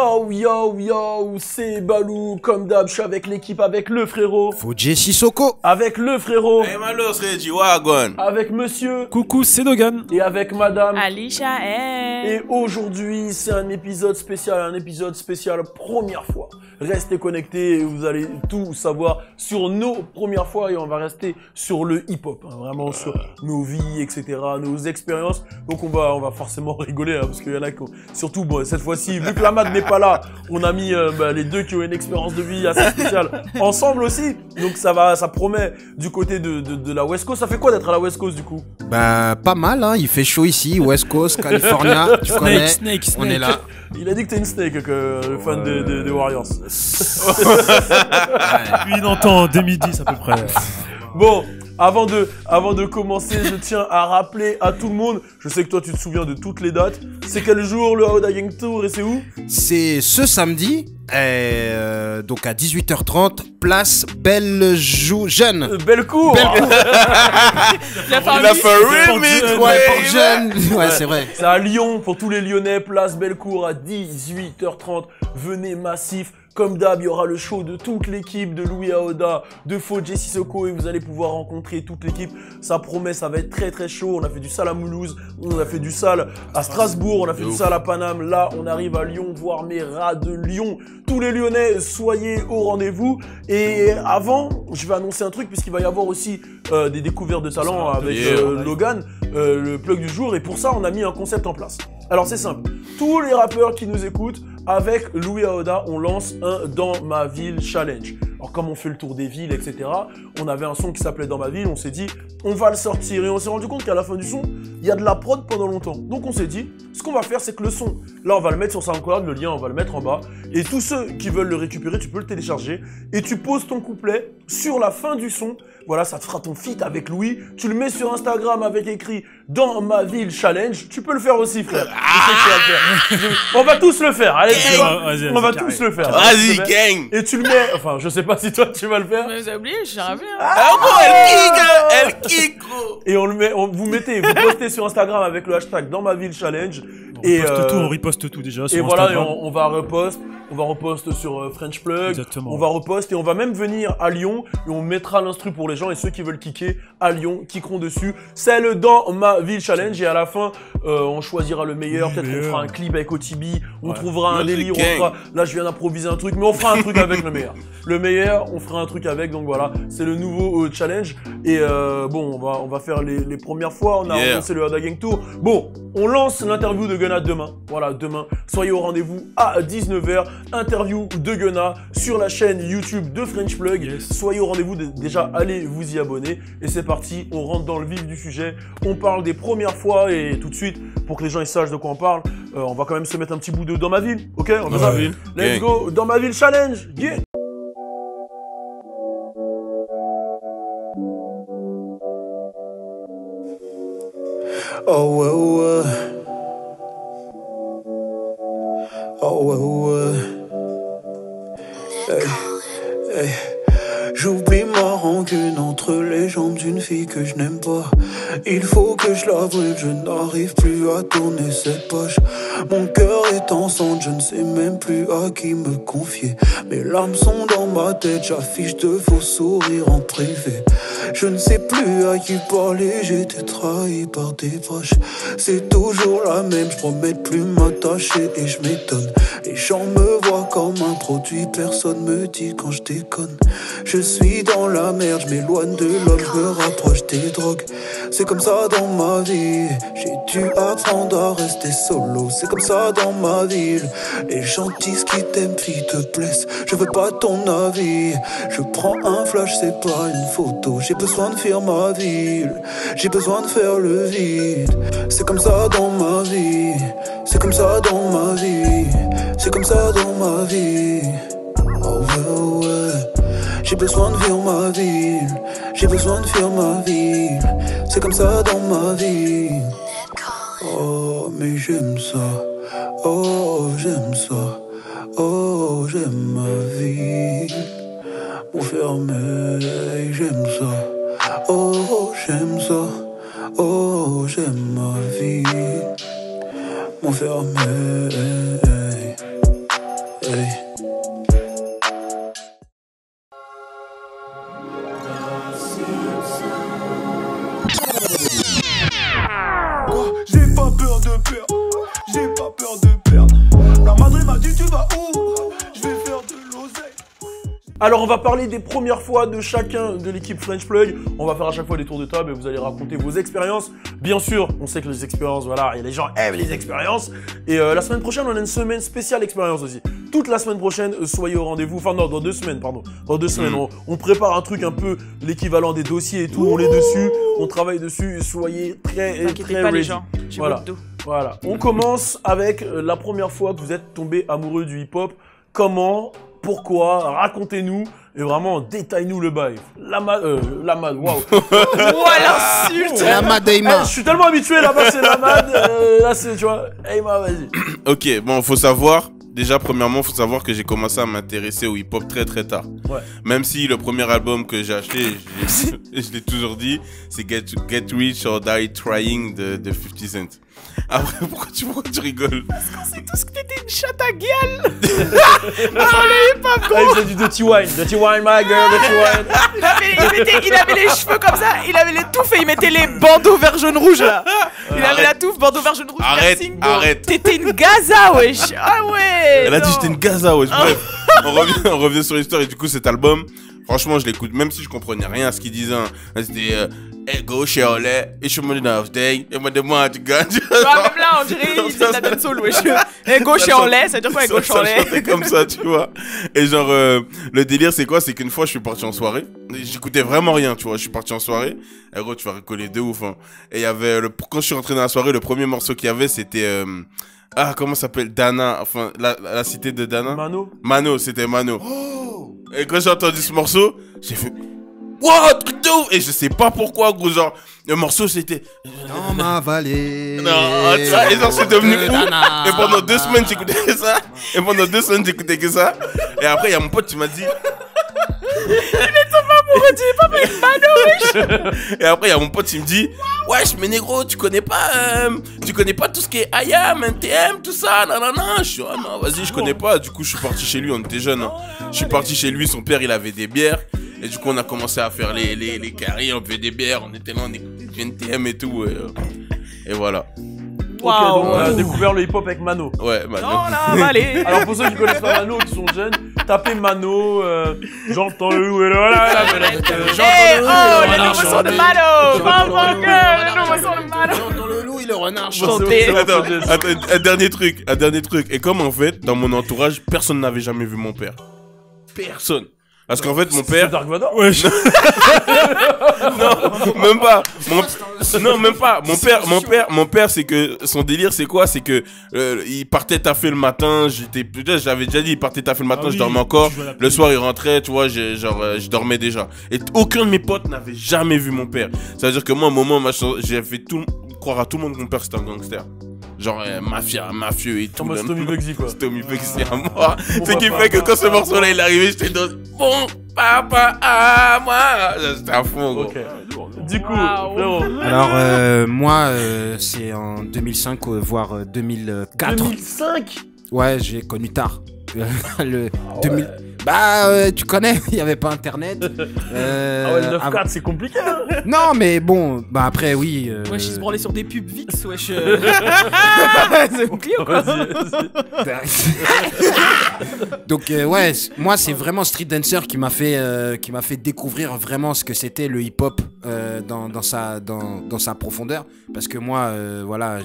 Yo, yo, yo, c'est Balou, comme d'hab, je suis avec l'équipe, avec le frérot. Fodje Sissoko. Avec le frérot. Hey Malos, Reggie, Wagon. Avec monsieur. Coucou, c'est Dogan. Et avec madame. Alicia, Et aujourd'hui, c'est un épisode spécial première fois. Restez connectés et vous allez tout savoir sur nos premières fois et on va rester sur le hip-hop, hein, vraiment sur nos vies, etc., nos expériences. Donc on va forcément rigoler, hein, parce qu'il y en a qui ont... Surtout, bon, cette fois-ci, vu que la Mad n'est pas là, on a mis les deux qui ont une expérience de vie assez spéciale ensemble aussi. Donc ça promet du côté de la West Coast. Ça fait quoi d'être à la West Coast du coup? Bah pas mal, hein. Il fait chaud ici, West Coast, California, tu connais, Snake. on est là. Il a dit que t'es une snake, le fan de Warriors. Lui, il entend en 2010 à peu près. Bon, avant de commencer, je tiens à rappeler à tout le monde, je sais que toi tu te souviens de toutes les dates, c'est quel jour le Aoda Gang Tour et c'est où? C'est ce samedi, donc à 18h30, place Belle-Jeune. Bellecour. Il a fait un remix, Ouais, pour Jeune. Ouais, c'est vrai. C'est à Lyon, pour tous les Lyonnais, place Bellecour à 18h30, venez massif. Comme d'hab, il y aura le show de toute l'équipe, de Louis Aoda, de Fodje Sissoko et vous allez pouvoir rencontrer toute l'équipe. Ça promet, ça va être très très chaud. On a fait du sale à Mulhouse, on a fait du sale à Strasbourg, on a fait du sale à Paname. Là, on arrive à Lyon, voir mes rats de Lyon. Tous les Lyonnais, soyez au rendez-vous. Et avant, je vais annoncer un truc puisqu'il va y avoir aussi des découvertes de talent avec Logan, le plug du jour. Et pour ça, on a mis un concept en place. Alors c'est simple, tous les rappeurs qui nous écoutent, avec Louis Aoda, on lance un Dans ma ville challenge. Alors comme on fait le tour des villes, etc., on avait un son qui s'appelait Dans ma ville, on s'est dit, on va le sortir. Et on s'est rendu compte qu'à la fin du son, il y a de la prod pendant longtemps. Donc on s'est dit, ce qu'on va faire, c'est que le son, là on va le mettre sur SoundCloud, le lien on va le mettre en bas. Et tous ceux qui veulent le récupérer, tu peux le télécharger. Et tu poses ton couplet sur la fin du son. Voilà, ça te fera ton feat avec Louis. Tu le mets sur Instagram avec écrit Dans ma ville challenge. Tu peux le faire aussi, frère. Je sais que tu vas le faire. On va tous le faire. Allez, tu vois, on va tous le faire. Vas-y, gang. Et tu le mets. Enfin, je sais pas si toi tu vas le faire. Mais vous avez oublié, je suis arrivé. Ah gros, elle kick, gros. Et on le met. Vous postez sur Instagram avec le hashtag Dans ma ville challenge. On riposte tout déjà sur et voilà, Instagram. et on va repost sur French Plug. Exactement. On va repost et on va même venir à Lyon et on mettra l'instru pour les gens et ceux qui veulent kicker à Lyon kickeront dessus. C'est le Dans ma ville challenge et à la fin on choisira le meilleur. Oui, Peut-être qu'on fera un clip avec OTB, on trouvera un Notre délire, gang. là je viens d'improviser un truc, mais on fera un truc avec le meilleur. Le meilleur, on fera un truc avec, donc voilà, c'est le nouveau challenge. Et bon, on va faire les premières fois, on a annoncé le Aoda Gang Tour. Bon, on lance l'interview de Gunna demain. Voilà, demain, soyez au rendez-vous à 19h. Interview de Gunna sur la chaîne YouTube de French Plug. Yes. Soyez au rendez-vous, déjà allez vous y abonner. Et c'est parti, on rentre dans le vif du sujet. On parle des premières fois et tout de suite, pour que les gens ils sachent de quoi on parle, on va quand même se mettre un petit bout de Dans ma ville. Ok, on Dans va ma ville. Let's Gang. go, Dans ma ville challenge. Yeah. Oh well, oh well, hey, hey. J'oublie ma rancune entre les jambes d'une fille que je n'aime pas. Il faut que je la brûle, je n'arrive plus à tourner cette page. Mon cœur est en cendres, je ne sais même plus à qui me confier. Mes larmes sont dans ma tête, j'affiche de faux sourires en privé. Je ne sais plus à qui parler, j'ai été trahi par des proches. C'est toujours la même, je promets de plus m'attacher et je m'étonne. Les gens me voient comme un produit, personne me dit quand je déconne. Je suis dans la merde, je m'éloigne de l'homme, je me rapproche des drogues. C'est comme ça dans ma vie, j'ai dû apprendre à rester solo. C'est comme ça dans ma ville, les gens disent qu'ils t'aiment puis te blessent. Je veux pas ton avis, je prends un flash, c'est pas une photo. J'ai besoin de fuir ma ville, j'ai besoin de faire le vide. C'est comme ça dans ma vie, c'est comme ça dans ma vie, c'est comme ça dans ma vie. Oh ouais, ouais. J'ai besoin de fuir ma ville, j'ai besoin de fuir ma ville. C'est comme ça dans ma vie. Oh mais j'aime ça, oh j'aime ça, oh j'aime ma vie. Enfermé, j'aime ça, oh j'aime ça, oh j'aime ma vie. M'enfermer. J'ai pas peur de perdre, j'ai pas peur de perdre. La Madrid m'a dit tu vas où? Je vais faire de l'oseille. Alors on va parler des premières fois de chacun de l'équipe French Plug. On va faire à chaque fois des tours de table et vous allez raconter vos expériences. Bien sûr, on sait que les expériences, voilà, et les gens aiment les expériences. Et la semaine prochaine, on a une semaine spéciale expérience aussi. Toute la semaine prochaine, soyez au rendez-vous. Enfin non, dans 2 semaines, pardon. Dans 2 semaines, on prépare un truc un peu l'équivalent des dossiers et tout. On est dessus, on travaille dessus. Soyez très pas ready. les gens, j'ai Voilà. votre dos. Voilà. On commence avec la première fois que vous êtes tombé amoureux du hip-hop. Comment? Pourquoi? Racontez-nous. Et vraiment, détaille-nous le bail. La mad, waouh. Ouah, l'insulte. La Madeima. Je suis tellement habitué, là-bas c'est la mad, là c'est, tu vois, Eyma, vas-y. Ok, bon, faut savoir, déjà, premièrement, faut savoir que j'ai commencé à m'intéresser au hip-hop très très tard. Ouais. Même si le premier album que j'ai acheté, je l'ai toujours dit, c'est Get Rich or Die Trying de 50 Cent. Après, pourquoi tu rigoles? C'est tout ce que t'étais une chatte à gueule. Alors le hip-hop, Ah, il faisait du dirty wine, my girl, dirty wine. il avait les cheveux comme ça, il avait les touffes et il mettait les bandeaux vert jaune rouge là. Il avait la touffe, bandeau vert jaune rouge, Arrête, piercing. arrête. T'étais une Gaza, wesh. Ah ouais. Elle a dit non. j'étais une Gaza, ouais. Bref, on revient sur l'histoire et du coup cet album, franchement je l'écoute, même si je comprenais rien à ce qu'il disait. Hein. C'était hey, go Charlotte, et je me dis day, et moi demande tu gagnes. Ah, même là on dirait il faisait de la dancehall, wesh. Et gauche et en lait, ça veut dire quoi, gauche en Ça lait? chantait comme ça, tu vois. Et genre, le délire, c'est quoi? C'est qu'une fois, je suis parti en soirée. J'écoutais vraiment rien, tu vois. Je suis parti en soirée. Et gros, tu vas rigoler de ouf. Hein. Et il y avait, quand je suis rentré dans la soirée, le premier morceau qu'il y avait, c'était... comment ça s'appelle? Dana. Enfin, la cité de Dana. Mano, c'était Mano. Oh. Et quand j'ai entendu ce morceau, j'ai fait... Wow, truc de ouf! Et je sais pas pourquoi, gros, genre, le morceau c'était... Dans ma vallée. Non, ça, et genre, c'est devenu fou. Et pendant 2 semaines, j'écoutais que ça. Et pendant 2 semaines, j'écoutais que ça. Et après, il y a mon pote qui m'a dit... Et après, il y a mon pote qui me dit... Wesh, mais négro, tu connais pas tout ce qui est IAM, NTM, tout ça, nanana. Je suis, ah non, vas-y, je connais pas. Du coup, je suis parti chez lui, on était jeunes. Hein. Je suis parti chez lui, son père, il avait des bières. Et du coup, on a commencé à faire les carrés, on buvait des bières, on était là, on écoutait du NTM et tout. Et voilà. Ok, donc on a découvert le hip-hop avec Mano. Ouais, Mano. Dans la vallée. Alors pour ceux qui connaissent pas Mano, qui sont jeunes, tapez Mano, j'entends le loup et le voilà. Eh oh, le nouveau son de Mano. Le nouveau son de Mano. J'entends le loup et le renard chanter. Attends, un dernier truc. Et comme en fait, dans mon entourage, personne n'avait jamais vu mon père. Personne. Parce qu'en fait, mon père... Dark Vador. Ouais, Non, même pas. Non, même pas. Mon père, c'est que son délire, c'est quoi? C'est que il partait taffer le matin. J'avais déjà dit, il partait taffer le matin. Je dormais encore. Le soir, il rentrait. Tu vois, je dormais déjà. Et aucun de mes potes n'avait jamais vu mon père. Ça veut dire que moi, à un moment, j'ai fait croire à tout le monde que mon père c'était un gangster. Genre mafieux et tout. Tommy Bugsy quoi. Tommy Bugsy à moi. Ce qui fait que quand ce morceau-là il est arrivé, j'étais dans bon papa à moi. J'étais à fond, gros. Ok. Du coup, frérot. Alors, moi, c'est en 2005, voire 2004. 2005. Ouais, j'ai connu tard. Le 2000. Bah, tu connais, il n'y avait pas internet. Ah ouais, le 9-4, c'est compliqué. Hein. Non, mais bon, bah après, oui. Wesh, il se branlait sur des pubs VIX, wesh. C'est mon client, quoi. Donc, ouais, moi, c'est vraiment Street Dancer qui m'a fait découvrir vraiment ce que c'était le hip-hop dans sa profondeur. Parce que moi, voilà,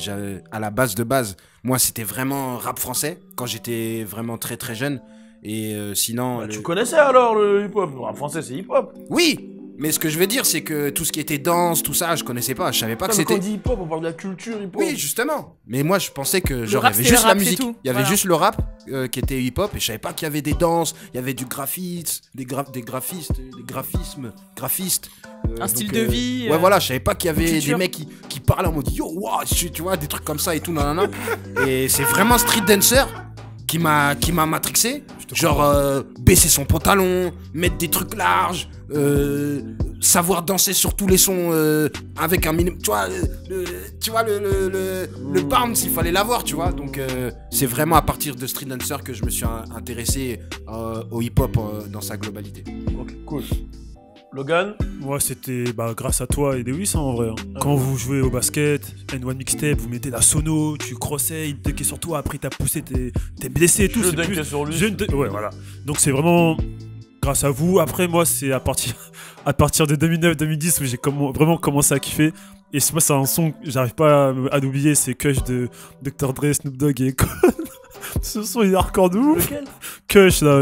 à la base de base, moi, c'était vraiment rap français quand j'étais vraiment très très jeune. Et sinon... Bah, tu connaissais alors le hip-hop? Le rap français, c'est hip-hop. Oui, mais ce que je veux dire, c'est que tout ce qui était danse, tout ça, je connaissais pas. Je savais pas que c'était... Quand on dit hip-hop, on parle de la culture hip-hop. Oui, justement. Mais moi, je pensais que genre, rap, il y avait juste le la rap, musique. c'est tout. Il y avait Voilà. juste le rap qui était hip-hop. Et je savais pas qu'il y avait des danses, il y avait du graphisme, des graphismes, graphistes. Un style de vie. Ouais, voilà, je savais pas qu'il y avait culture. des mecs qui parlaient en mode yo, wow, tu vois, des trucs comme ça et tout, nanana. Et c'est vraiment Street Dancer qui m'a matrixé. Genre, baisser son pantalon, mettre des trucs larges, savoir danser sur tous les sons avec un minimum. Tu vois, le bounce, il fallait l'avoir, tu vois. Donc, c'est vraiment à partir de Street Dancer que je me suis intéressé au hip-hop dans sa globalité. Ok, cool. Logan? Moi, c'était grâce à toi et Dewis, en vrai. Quand vous jouez au basket, N1 mixtape, vous mettez la sono, tu crossais, il dunkait sur toi, après t'as poussé, t'es blessé et tout. Je dunkais sur lui. Ouais, voilà. Donc c'est vraiment grâce à vous. Après, moi, c'est à partir de 2009-2010 où j'ai vraiment commencé à kiffer. Et moi, c'est un son que j'arrive pas à l'oublier, c'est Kush de Dr. Dre, Snoop Dogg et Akon. Ce son, il est hardcore de ouf. Lequel? Kush, là.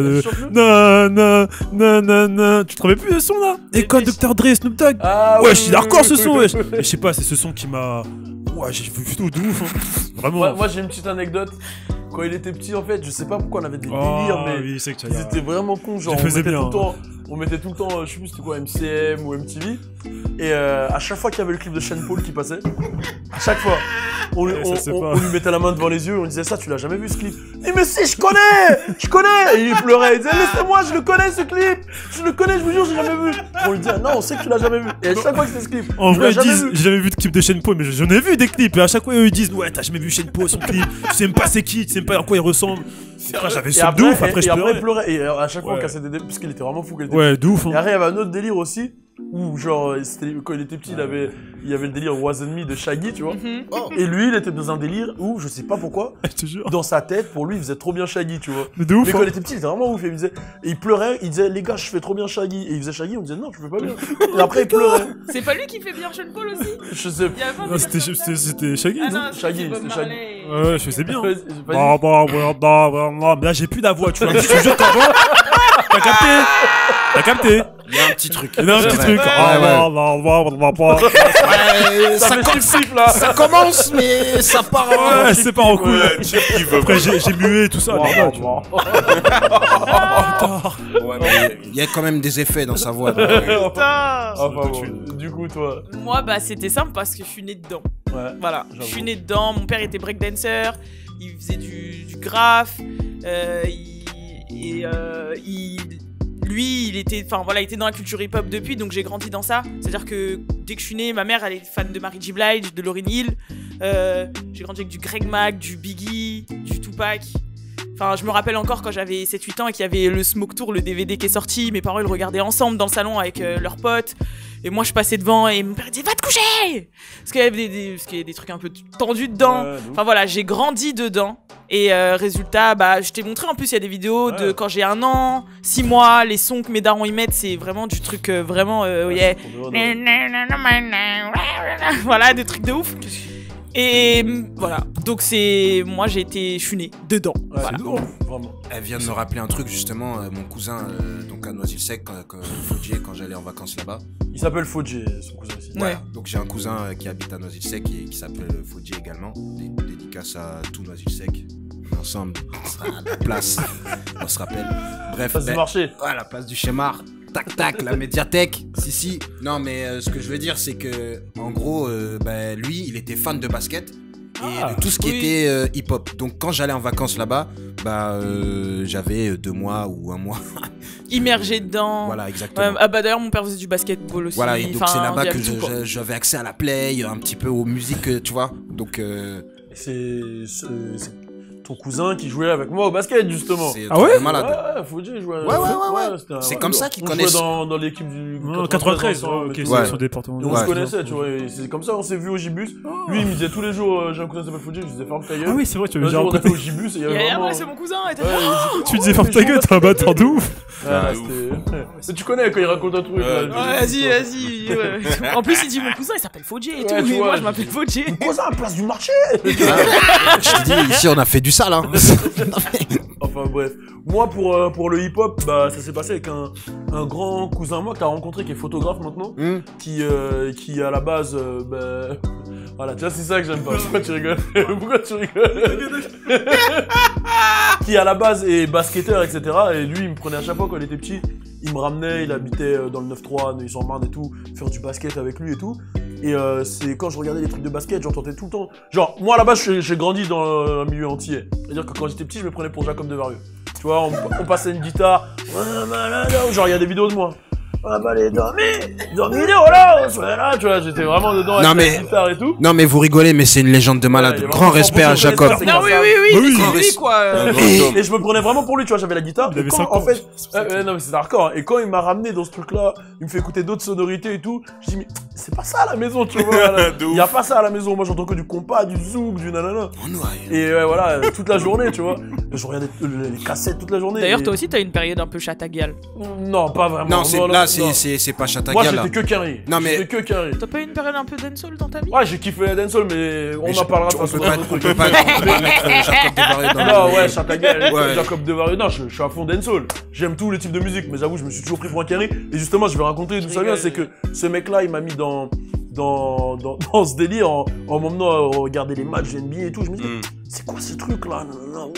Tu te rappelles plus de ce son, là? Akon, Dr. Dre, Snoop Dogg. Ah, Ouais, oui, il est hardcore, oui, ce oui, son, oui, wesh. oui. Et je sais pas, c'est ce son qui m'a... Ouais, j'ai vu tout de ouf, hein. Vraiment. Moi, j'ai une petite anecdote. Quand il était petit, en fait, je sais pas pourquoi on avait des Oh, délires, mais oui, c'est que tu as ils étaient vraiment cons. Genre, Je faisais bien, on mettait tout le temps, je sais plus c'était quoi, MCM ou MTV. Et à chaque fois qu'il y avait le clip de Sean Paul qui passait, à chaque fois, on lui mettait la main devant les yeux, on disait ça, tu l'as jamais vu ce clip? Il dit, mais si, je connais! Et il pleurait, il disait, laissez-moi, je le connais ce clip! Je le connais, je vous jure, j'ai jamais vu! On lui disait, non, on sait que tu l'as jamais vu. Et à chaque fois que c'était ce clip, En tu vrai, l'as ils disent, jamais vu. j'ai jamais vu de clip de Sean Paul, mais j'en ai vu des clips. Et à chaque fois, eux, ils disent, ouais, t'as jamais vu Sean Paul, son clip. Tu sais même pas c'est qui, tu sais même pas à quoi il ressemble. Après, j'avais Et ce de après, ouf, après, je après, il pleurais. pleurait. Et à chaque fois, on Ouais. cassait des délires, parce qu'il était vraiment fou. Qu'il était Ouais, de ouf, Et hein. après, il y avait un autre délire aussi, où genre, quand il était petit, il y avait le délire Wasn't Me de Shaggy, tu vois. Et lui, il était dans un délire où, je sais pas pourquoi, Je te jure. dans sa tête, pour lui, il faisait trop bien Shaggy, tu vois. Mais de ouf, Mais quand hein. il était petit, il était vraiment ouf. Et il pleurait, il disait, les gars, je fais trop bien Shaggy. Et il faisait Shaggy, on disait, non, tu fais pas bien. Et après, il pleurait. C'est pas lui qui fait bien Sean Paul aussi? Je sais Il y a pas Non, c'était Shaggy, Ah non? non, Shaggy, c'est Bob c'était Shaggy. Marley. Ouais, je faisais bien. Vas-y, vas-y. Mais là, j'ai plus la voix, tu vois. Je te jure qu'avant, t'as capté? Il y a un petit truc. Il y a un petit truc. Ça fait chiffre là. Ça commence, mais ça part. Ouais, c'est pas en couille. Ouais, tu kiffes. Après, j'ai mué tout ça. normal, tu vois. Ouais, mais il y a quand même des effets dans sa voix. donc, Putain. Enfin bon, du coup, toi. Moi, c'était simple parce que je suis né dedans. Ouais. Voilà, J'avoue. je suis né dedans. Mon père était breakdancer, il faisait du graphe, lui, il était dans la culture hip-hop depuis, donc j'ai grandi dans ça. C'est-à-dire que dès que je suis né, ma mère, elle est fan de Mary J. Blige, de Lauryn Hill. J'ai grandi avec du Greg Mac, du Biggie, du Tupac. Enfin, je me rappelle encore quand j'avais 7-8 ans et qu'il y avait le Smoke Tour, le DVD qui est sorti. Mes parents, ils le regardaient ensemble dans le salon avec leurs potes. Et moi, je passais devant et mon père disait, va te coucher! Parce qu'il y avait parce qu'il y a des trucs un peu tendus dedans. Ouais, Enfin voilà, j'ai grandi dedans. Et résultat, je t'ai montré en plus, il y a des vidéos de quand j'ai 1 an, 6 mois, les sons que mes darons y mettent, c'est vraiment du truc vraiment, yeah. Voilà, des trucs de ouf. Et voilà, donc moi je suis né dedans. Ouais, Voilà. c'est ouf, vraiment. Elle vient de me rappeler un truc justement, mon cousin donc à Noisy-le-Sec quand j'allais en vacances là-bas. Il s'appelle Fodji, son cousin aussi. Ouais. Donc j'ai un cousin qui habite à Noisy-le-Sec et qui s'appelle Fodji également. Dédicace à tout Noisy-le-Sec. Ensemble, à la place, on se rappelle. Bref, Face du marché. ouais, la place du Chémar. Tac tac, la médiathèque. Si. Non mais ce que je veux dire c'est que en gros, lui, il était fan de basket. Et de tout ce qui oui. était hip-hop. Donc quand j'allais en vacances là-bas, j'avais 2 mois ou 1 mois. Immergé dedans. Voilà, exactement. D'ailleurs, mon père faisait du basketball aussi. Voilà, et donc c'est là-bas il y que avait tout, quoi. j'avais accès à la play, un petit peu aux musiques, tu vois. Donc C'est ton cousin qui jouait avec moi au basket, justement. c'est Ah ouais trop malade. Ouais, Fodji jouait. Ouais. c'était un- C'est comme ça qu'ils on connaissent. jouait dans l'équipe du 93, ensemble, ok, et tout. Ouais. c'est sur département. Et on se Ouais. connaissait, tu vois. Et c'est comme ça, on s'est vu au Gibus. Lui, il me disait tous les jours, j'ai un cousin qui s'appelle Fodji, je disais ferme ta gueule. Ah oui, c'est vrai, tu Un avais déjà jour, on a fait raconté. au Gibus et il y Et avait vraiment. ouais, c'est mon cousin. Et Ouais, Tu disais ferme ta gueule, t'es un bâtard de ouf. Là, Ouais, c'était- Mais tu connais quand il raconte un truc. Ouais. là, Ouais, vas-y. Ouais. En plus, il dit mon cousin, il s'appelle Fodji et tout. Ouais, tu Mais vois, moi, je m'appelle Fodji. Cousin, place du marché. Je te dis, ici on a fait du sale, hein. Enfin bref, moi pour le hip-hop, ça s'est passé avec un grand cousin à moi que t'as rencontré qui est photographe maintenant, qui à la base, voilà, tu vois c'est ça que j'aime pas. Pourquoi tu rigoles? Pourquoi tu rigoles? Qui à la base est basketteur, etc. Et lui il me prenait à chaque fois quand il était petit, il me ramenait, il habitait dans le 9-3, Neuilly-sur-Marne et tout, faire du basket avec lui et tout. Et c'est quand je regardais les trucs de basket, j'entendais tout le temps. Genre, moi à la base, j'ai grandi dans un milieu entier. C'est-à-dire que quand j'étais petit, je me prenais pour Jacob Devarieux. Tu vois, on passait une guitare. Genre, il y a des vidéos de moi. on va aller dormir, voilà, on se fait là, tu vois, j'étais vraiment dedans Non, avec mais- la guitare et tout. Non, mais vous rigolez, mais c'est une légende de malade. Ouais, il est Grand vraiment respect à pour son Jacob. respect, Non, c'est oui, comme ça. c'est lui, quoi. Un grand homme. Et je me prenais vraiment pour lui, tu vois, j'avais la guitare. Il Et avait quand, 5 en ans. fait, non, mais c'est hardcore. Et quand il m'a ramené dans ce truc-là, il me fait écouter d'autres sonorités et tout. Je dis, mais c'est pas ça à la maison, tu vois. Là. De Il y a pas ça à la maison. Moi, j'entends que du compas, du zouk, du nanana. On noie. Et voilà, toute la journée, tu vois. Je regardais les cassettes toute la journée. D'ailleurs, et- toi aussi, t'as une période un peu chatagal. Non, pas vraiment. Non, c'est, là, non. c'est pas Moi, Chatagal, là. j'étais que carré. Non, mais- J'étais que carré. T'as pas eu une période un peu dancehall dans ta vie? Ouais, j'ai kiffé la dancehall, mais on Mais en parlera de on toute façon peut dans pas, d'autres on trucs. peut pas mettre Jacob Desvarieux dans Non, le- ouais, Chatagal, Ouais. Jacob Desvarieux. Non, je suis à fond dancehall. J'aime tous les types de musique, mais j'avoue, je me suis toujours pris pour un carré. Et justement, je vais raconter d'où ça vient. C'est que ce mec-là, il m'a mis dans ce délire en m'emmenant à regarder les matchs de NBA et tout. Je me dis, c'est quoi ces trucs-là?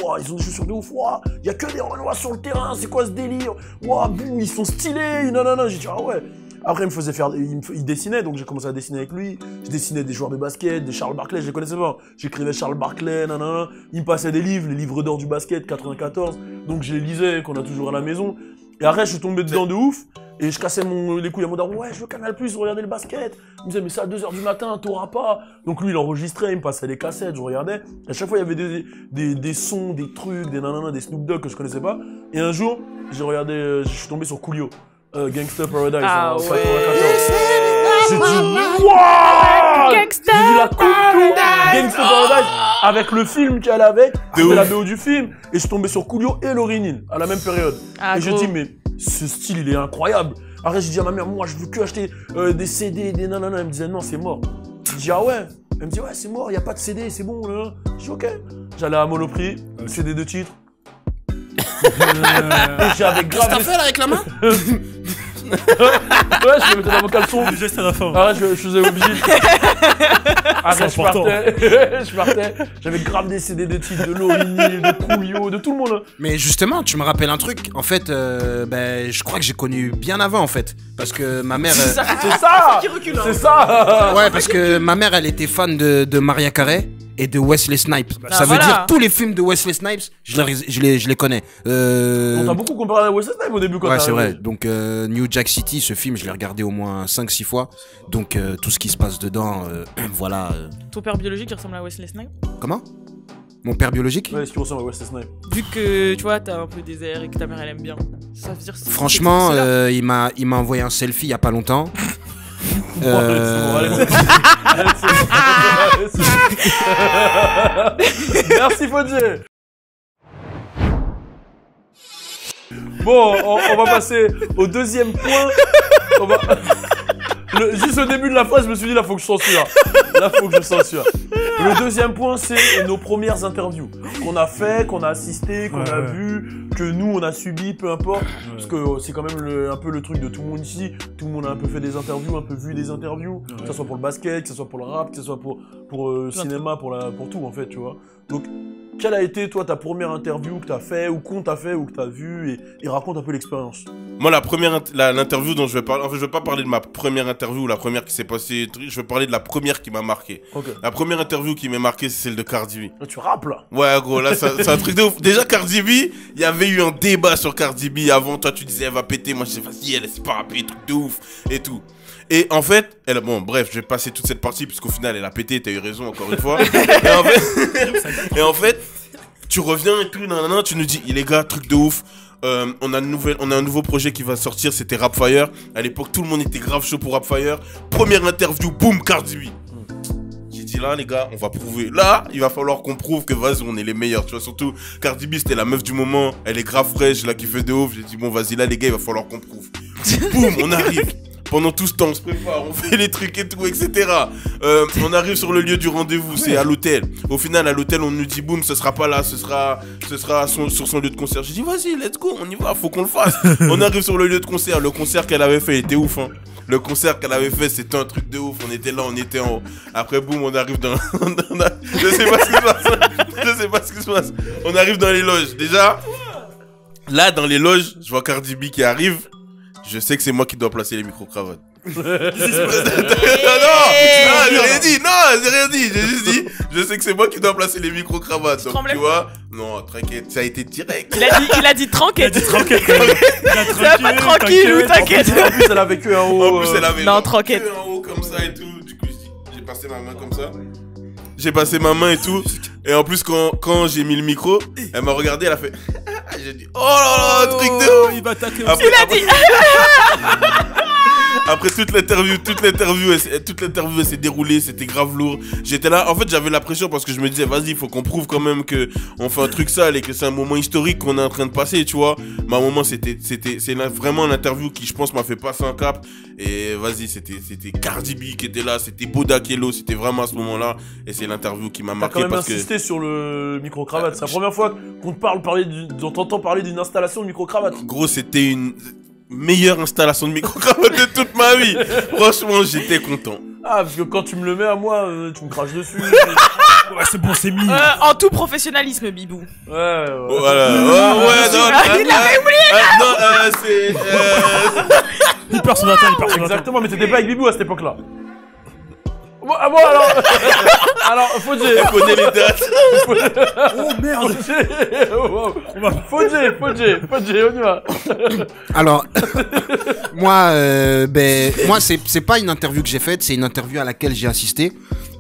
Wow, ils ont des chaussures de ouf. Wow, il y a que des Renois sur le terrain. C'est quoi ce délire? Wow, boum, ils sont stylés. Non. J'ai dit, ah ouais. Après, il me faisait faire, il dessinait, donc j'ai commencé à dessiner avec lui. Je dessinais des joueurs de basket, des Charles Barkley, je les connaissais pas. J'écrivais Charles Barkley, nanana. Il me passait des livres, les livres d'or du basket, 94. Donc je les lisais, qu'on a toujours à la maison. Et après, je suis tombé dedans de ouf. Et je cassais les couilles à mon daron, ouais, je veux Canal+, regardez le basket. Il me disait, mais c'est à 2h du matin, t'auras pas. Donc lui, il enregistrait, il me passait les cassettes, je regardais. Et à chaque fois, il y avait des sons, des trucs, des nanana, des Snoop Dogg que je connaissais pas. Et un jour, j'ai regardé, je suis tombé sur Coolio. Gangsta Paradise Ah en ouais. 94. J'ai dit, waouh! Gangsta J'ai vu la coupe, Gangsta Paradise, avec le film qu'elle avait, avec la BO du film. Et je suis tombé sur Coolio et Lauryn Hill, à la même période. Ah, Et j'ai gros. dit, mais ce style, il est incroyable. Après, j'ai dit à ma mère, moi, je veux que acheter des CD, des nanana. Elle me disait, non, c'est mort. J'ai dit, ah ouais? Elle me dit, ouais, c'est mort, il n'y a pas de CD, c'est bon. Là. J'ai dit, ok. J'allais à Monoprix, CD de titres. Et j'avais Qu'est-ce que grave. t'as fait là avec la main? Ouais, je le mettais dans mon caleçon. Le geste à la fin. Ah, je faisais obligé. Arrête, je important. partais. Je partais. J'avais grave des CD de titres de Lauryn Hill, de Coolio, de tout le monde. Hein. Mais justement, tu me rappelles un truc. En fait, ben, je crois que j'ai connu bien avant, en fait. Parce que ma mère... C'est ça! qui recule, hein. C'est ça! Ouais, parce que ma mère, elle était fan de Maria Carey et de Wesley Snipes. Ça veut voilà. dire tous les films de Wesley Snipes, je les connais. On t'a beaucoup comparé à Wesley Snipes au début quand Ouais, t'es c'est arrivé. vrai. Donc, New Jack City, ce film, je l'ai regardé au moins 5-6 fois. Donc, tout ce qui se passe dedans, voilà. Ton père biologique, il ressemble à Wesley Snipes. Comment? Mon père biologique? Ouais, ce qui ressemble à Wesley Snipes. Vu que tu vois, t'as un peu des airs et que ta mère elle aime bien. Ça veut dire Franchement, c'est là. il m'a envoyé un selfie il y a pas longtemps. Bon, allez, c'est bon, allez, c'est bon. Merci Fodje. Bon, on va passer au deuxième point. Juste au début de la phrase, je me suis dit, là, faut que je censure. Là, faut que je censure. Le deuxième point, c'est nos premières interviews. Qu'on a fait, qu'on a assisté, qu'on a vu, que nous, on a subi, peu importe. Parce que c'est quand même un peu le truc de tout le monde ici. Tout le monde a un peu fait des interviews, un peu vu des interviews. Que ce soit pour le basket, que ce soit pour le rap, que ce soit pour le cinéma, pour tout, en fait, tu vois. Donc, quelle a été, toi, ta première interview que t'as fait, ou qu'on t'a fait, ou que t'as vu, et raconte un peu l'expérience. Moi, l'interview dont je vais parler, en fait, je vais pas parler de ma première interview ou la première qui s'est passée, je vais parler de la première qui m'a marqué. Ok. La première interview qui m'a marqué, c'est celle de Cardi B. Là, tu rappes, là. Ouais, gros, là, c'est un truc de ouf. Déjà, Cardi B, il y avait eu un débat sur Cardi B avant. Toi, tu disais, elle va péter. Moi, je disais, vas-y, elle laisse pas rapper, truc de ouf et tout. Et en fait, bon, bref, je vais passer toute cette partie, puisqu'au final, elle a pété, t'as eu raison, encore une fois. et en fait, tu reviens et tout, nanana, tu nous dis, les gars, truc de ouf. On a un nouveau projet qui va sortir, c'était Rapfire. À l'époque, tout le monde était grave chaud pour Rapfire. Première interview, boum, Cardi B. J'ai dit là, les gars, on va prouver. Là, il va falloir qu'on prouve que vas-y, on est les meilleurs. Tu vois, surtout, Cardi B, c'était la meuf du moment. Elle est grave fraîche, je la kiffais de ouf. J'ai dit, bon, vas-y, là, les gars, il va falloir qu'on prouve. Boum, on arrive. Pendant tout ce temps, on se prépare, on fait les trucs et tout, etc. On arrive sur le lieu du rendez-vous, c'est à l'hôtel. Au final, à l'hôtel, on nous dit, boum, ce sera pas là, ce sera sur son lieu de concert. J'ai dit, vas-y, let's go, on y va, faut qu'on le fasse. On arrive sur le lieu de concert. Le concert qu'elle avait fait, il était ouf, hein. Le concert qu'elle avait fait, c'était un truc de ouf. On était là, on était en haut. Après, boum, on arrive dans... Je sais pas ce qui se passe. Je sais pas ce qui se passe. On arrive dans les loges. Déjà, là, dans les loges, je vois Cardi B qui arrive. Je sais que c'est moi qui dois placer les micro-cravates. Non, j'ai rien dit. Non, j'ai rien dit. J'ai juste dit, je Je sais que c'est moi qui dois placer les micro-cravates. Donc, tremblais tu vois. Non, t'inquiète, ça a été direct. Il a dit tranquille. Tranquille. Ça va pas tranquille ou t'inquiète. En plus, elle avait que un haut. En plus, elle avait Non, genre tranquille. que en haut comme ça et tout. Du coup, j'ai passé ma main comme ça. J'ai passé ma main et tout. Et en plus, quand j'ai mis le micro, elle m'a regardé, elle a fait. J'ai dit, oh là là, truc de ouf. Il va attaquer Après- Il a dit. Après toute l'interview, elle s'est déroulée, c'était grave lourd. J'étais là, en fait, j'avais la pression parce que je me disais, vas-y, il faut qu'on prouve quand même que on fait un truc sale et que c'est un moment historique qu'on est en train de passer, tu vois. Mais à un moment, c'est vraiment l'interview qui, je pense, m'a fait passer un cap. Et vas-y, c'était Cardi B qui était là, c'était Boda Kello, c'était vraiment à ce moment-là. Et c'est l'interview qui m'a T'as marqué quand même parce que. insisté sur le micro-cravate. C'est la première fois qu'on t'entend parler d'une installation de micro-cravate. Gros, c'était une meilleure installation de micro-cravate de toute ma vie. Franchement, j'étais content. Ah, parce que quand tu me le mets à moi, tu me craches dessus. Ouais, c'est bon, c'est mis. En tout professionnalisme, Bibou. Ouais. Voilà. Ouais, non, Il l'avait oublié. non, c'est. Il perd son atteint, il perd son atteint. Exactement, mais t'étais pas avec Bibou à cette époque-là. Bon, alors. Alors, Fodje. Elle connaît les dates. Oh merde. Fodje, on y va. Alors, moi, moi, c'est pas une interview que j'ai faite, c'est une interview à laquelle j'ai assisté.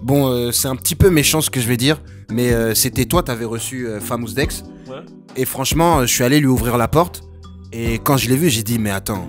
Bon, c'est un petit peu méchant ce que je vais dire, mais c'était toi, t'avais reçu Famous Dex. Ouais. Et franchement, je suis allé lui ouvrir la porte. Et quand je l'ai vu, j'ai dit, mais attends.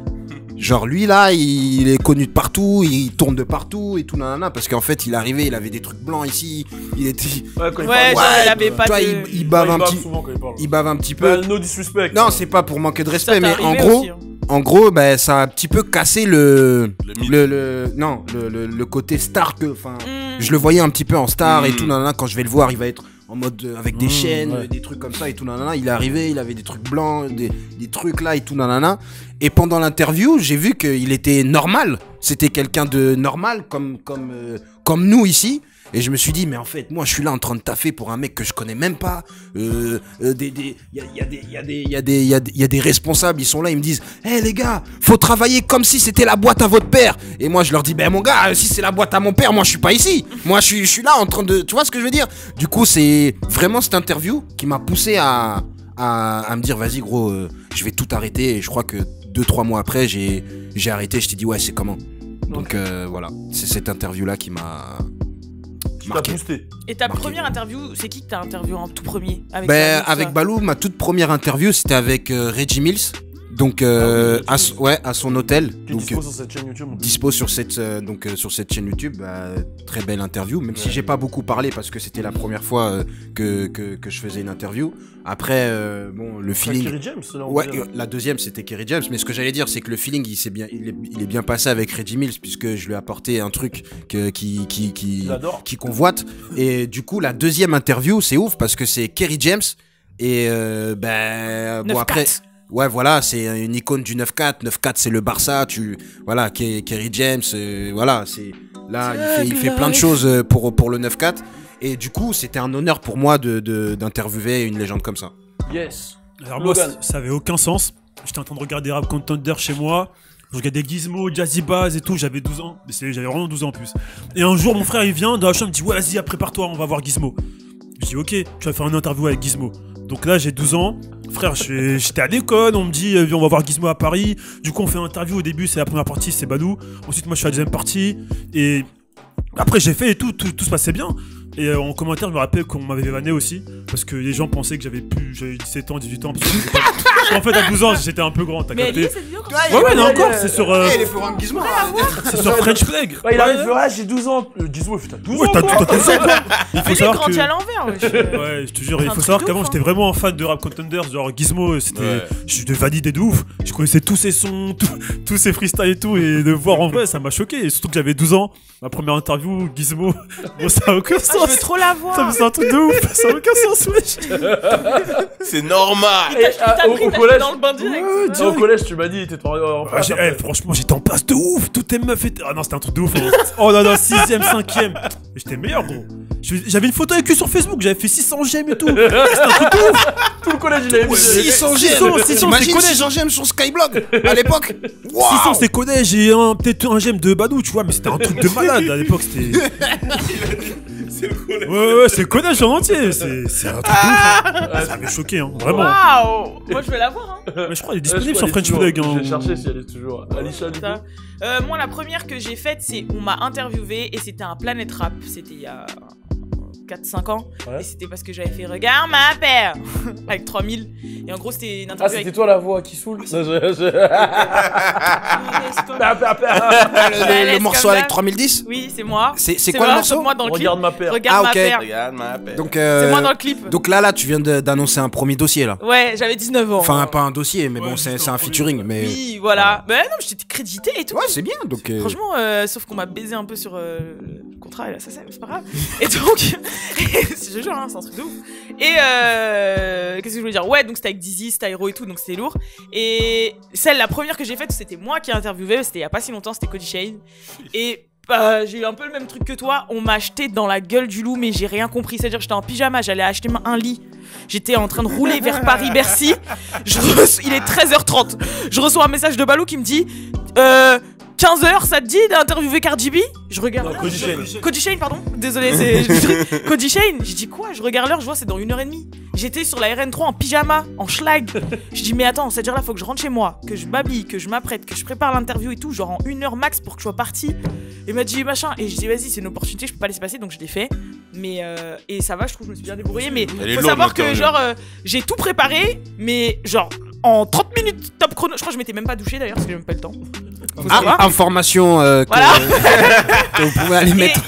Genre lui là, il est connu de partout, il tourne de partout et tout nanana, parce qu'en fait il arrivait, il avait des trucs blancs ici, il était, Ouais, quand il Ouais, parle. genre, il avait pas tu vois, de. il bave un petit, souvent quand il parle. il bave un petit peu. Bah, no disrespect. Non, c'est pas pour manquer de Ça respect, t'est mais en arrivé gros, aussi, hein. en gros, bah, ça a un petit peu cassé le mythe. le côté star que, enfin, Mm. je le voyais un petit peu en star et Mm. tout nanana. Quand je vais le voir, il va être en mode avec des chaînes, ouais. des trucs comme ça et tout nanana. Il est arrivé, il avait des trucs blancs, des trucs là et tout nanana. Et pendant l'interview, j'ai vu qu'il était normal. C'était quelqu'un de normal comme nous ici. Et je me suis dit, mais en fait, moi, je suis là en train de taffer pour un mec que je connais même pas. Il y a des responsables, ils sont là, ils me disent, hé les gars, faut travailler comme si c'était la boîte à votre père. Et moi, je leur dis, ben mon gars, si c'est la boîte à mon père, moi, je suis pas ici. Moi, je suis là en train de, tu vois ce que je veux dire? Du coup, c'est vraiment cette interview qui m'a poussé à me dire, vas-y gros, je vais tout arrêter. Et je crois que 2-3 mois après, j'ai arrêté. Je t'ai dit, ouais, c'est comment? Donc voilà, c'est cette interview là qui m'a Tu t'as marqué. boosté. Et ta Marqué. première interview, c'est qui que t'as interviewé en tout premier avec Ben, Famous, avec ça Balou, ma toute première interview, c'était avec Reggie Mills. Donc, à son hôtel. Qui est Donc, dispo sur cette chaîne YouTube. dispo sur cette, sur cette chaîne YouTube. Très belle interview, même si j'ai pas beaucoup parlé parce que c'était la première fois que je faisais une interview. Après, bon, le feeling. Kerry James, là, on Ouais, dirait. la deuxième c'était Kerry James, mais ce que j'allais dire c'est que le feeling il est bien passé avec Reggie Mills puisque je lui ai apporté un truc Il adore. qui convoite. Et du coup la deuxième interview c'est ouf parce que c'est Kerry James et bon 9-4. après. Ouais, voilà, c'est une icône du 9-4. 9-4, c'est le Barça. Voilà, Kerry James, voilà, c'est là, il fait plein de choses pour le 9-4. Et du coup, c'était un honneur pour moi d'interviewer une légende comme ça. Yes. Alors moi, Logan. ça avait aucun sens. J'étais en train de regarder Rap Contender chez moi. Je regardais Gizmo, Jazzy Bass et tout. J'avais 12 ans. J'avais vraiment 12 ans en plus. Et un jour, mon frère, il vient dans la chambre, il me dit, ouais, vas-y, prépare-toi, on va voir Gizmo. Je dis, ok, tu vas faire une interview avec Gizmo. Donc là, j'ai 12 ans. Frère, j'étais à l'école, on me dit, on va voir Gizmo à Paris. Du coup, on fait une interview. Au début, c'est la première partie, c'est Balou. Ensuite, moi, je suis à la deuxième partie. Et après, j'ai fait et tout se passait bien. Et en commentaire, je me rappelle qu'on m'avait vanné aussi. Parce que les gens pensaient que j'avais 17 ans, 18 ans. Parce que en fait, à 12 ans, j'étais un peu grand. T'as Mais elle y capté? est cette vidéo quand Ouais, non, encore, c'est sur, les forums Gizmo. c'est sur French Flag. Ouais, il arrive, il fait, ah, j'ai 12 ans. Gizmo, il fait, t'as 12 Ouais, ans. t'as toi 12 ans, quoi. Il Mais faut lui, il savoir grandit que... à l'envers, wesh. Ouais, je te jure, C'est il un faut truc savoir de qu'avant ouf, j'étais hein. vraiment fan de Rap Contenders, genre Gizmo, c'était, Ouais. je validais de ouf, je connaissais tous ses sons, tous ses freestyles et tout, et de voir en vrai, ça m'a choqué, et surtout que j'avais 12 ans, ma première interview, Gizmo, bon, ça a aucun Ah, je sens, veux trop la voir. ça me fait un truc de ouf, ça a aucun sens, wesh. C'est normal. Et, T'as au pris collège, dans le bain direct. au collège, tu m'as dit, t'étais en Ah, franchement, j'étais en place de ouf, toutes les meufs étaient, ah non, c'était un truc de ouf, hein. Oh non, non, 6ème, 5ème, j'étais meilleur, gros. J'avais une photo avec eux sur Facebook, j'avais fait 600 j'aime et tout. C'était un truc de ouf. Tout le collège, il avait mis 600 t'imagines T'imagines 600 j'aime sur Skyblog à l'époque. 600 c'est collège et peut-être un j'aime de Badou, tu vois, mais c'était un truc de malade à l'époque, c'était. C'est le collège. Ouais, c'est le collège en entier, c'est un truc de ouf. Hein. Ça m'avait choqué, hein, vraiment. Waouh. Moi, je vais la voir. Hein. Mais je crois qu'elle est disponible sur French Plug. Hein. J'ai cherché si elle est toujours. Alicia, du coup. Moi, la première que j'ai faite, c'est on m'a interviewé et c'était un Planet Rap. C'était il y a 4-5 ans. Ouais. Et c'était parce que j'avais fait Regarde ma paire avec 3000. Et en gros, c'était une Ah, interview c'était avec. toi la voix qui saoule? Non, Le morceau avec 3010. Oui, c'est moi. C'est quoi le morceau? Moi dans le clip. Regarde ma paire. Regarde Ah, ma ok. paire. Regarde ma paire. Donc, C'est moi dans le clip. donc là, tu viens d'annoncer un premier dossier là. Ouais, j'avais 19 ans. Enfin, pas un dossier, mais Ouais, bon, juste c'est un un premier, featuring. ouais. Mais Oui, voilà. Mais non, j'étais crédité et tout. ouais, c'est bien. Donc, Franchement, sauf qu'on m'a baisé un peu sur le contrat et là, ça c'est pas grave. Et donc, je te jure, hein, c'est un truc de ouf. Et qu'est-ce que je voulais dire? Ouais, donc c'était avec Dizzy, Styro et tout, donc c'était lourd. Et la première que j'ai faite, c'était moi qui ai interviewé, c'était il y a pas si longtemps, c'était Cody Shane. Et j'ai eu un peu le même truc que toi, on m'a acheté dans la gueule du loup, mais j'ai rien compris. C'est-à-dire que j'étais en pyjama, j'allais acheter un lit. J'étais en train de rouler vers Paris-Bercy. Il est 13h30. Je reçois un message de Balou qui me dit 15h, ça te dit d'interviewer Cardi B? Je regarde. Non, l'heure, Cody Shane. Cody Shane, pardon. Désolé, c'est Cody Shane. Je dis quoi? Je regarde l'heure, je vois c'est dans 1h30. J'étais sur la RN3 en pyjama, en schlag. Je dis mais attends, c'est-à-dire là faut que je rentre chez moi, que je m'habille, que je m'apprête, que je prépare l'interview et tout, genre en 1 heure max pour que je sois parti. Il m'a dit machin et je dis vas-y, c'est une opportunité, je peux pas laisser passer donc je l'ai fait. Mais et ça va, je trouve que je me suis bien débrouillé, mais Elle est faut lourde, savoir que l'interview. genre j'ai tout préparé, mais genre en 30 minutes top chrono. Je crois que je m'étais même pas douché d'ailleurs parce que j'ai même pas le temps. Faut savoir. information Voilà. que vous pouvez aller Et mettre.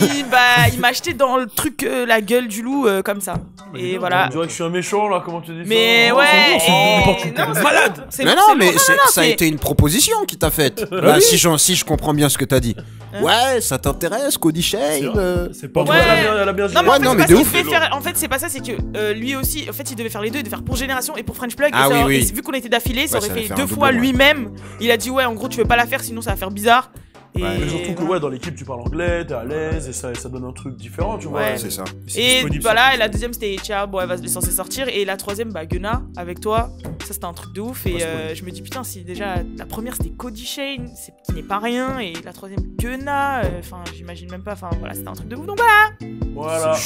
il m'a acheté dans le truc la gueule du loup comme ça. Et voilà. On dirait que je suis un méchant là, comment tu dis ça? Mais Oh, ouais, c'est une et- opportunité non, de c'est malade. bon, c'est Mais bon, non, c'est mais bon. ça a été une proposition qui t'a faite. Là, si je comprends bien ce que t'as dit. Ouais, ça t'intéresse, Cody Shane. C'est pas Ouais, Ouais. elle a bien géré. Non, mais Ouais, en fait, non, c'est mais pas de ce ouf. qu'il devait faire. En fait, c'est pas ça, c'est que lui aussi, en fait, il devait faire les deux, il devait faire pour Génération et pour French Plug. Ah et ça, oui, oui. et vu qu'on était d'affilée, ça Ouais, aurait ça allait fait faire 2 un fois doublon, ouais. lui-même. Il a dit, ouais, en gros, tu veux pas la faire, sinon ça va faire bizarre. Et, Ouais, Mais surtout que ouais, dans l'équipe tu parles anglais, t'es à l'aise et ça donne un truc différent, tu vois. Ouais. C'est ça. et voilà, et la deuxième c'était Chia, bon, elle va est censée sortir. Et la troisième, bah, Gunna, avec toi. Ça, c'était un truc de ouf. Et je me dis, putain, si déjà la première c'était Cody Shane, qui n'est pas rien. Et la troisième, Gunna, enfin, j'imagine même pas. Enfin, voilà, c'était un truc de ouf. Donc voilà. Voilà.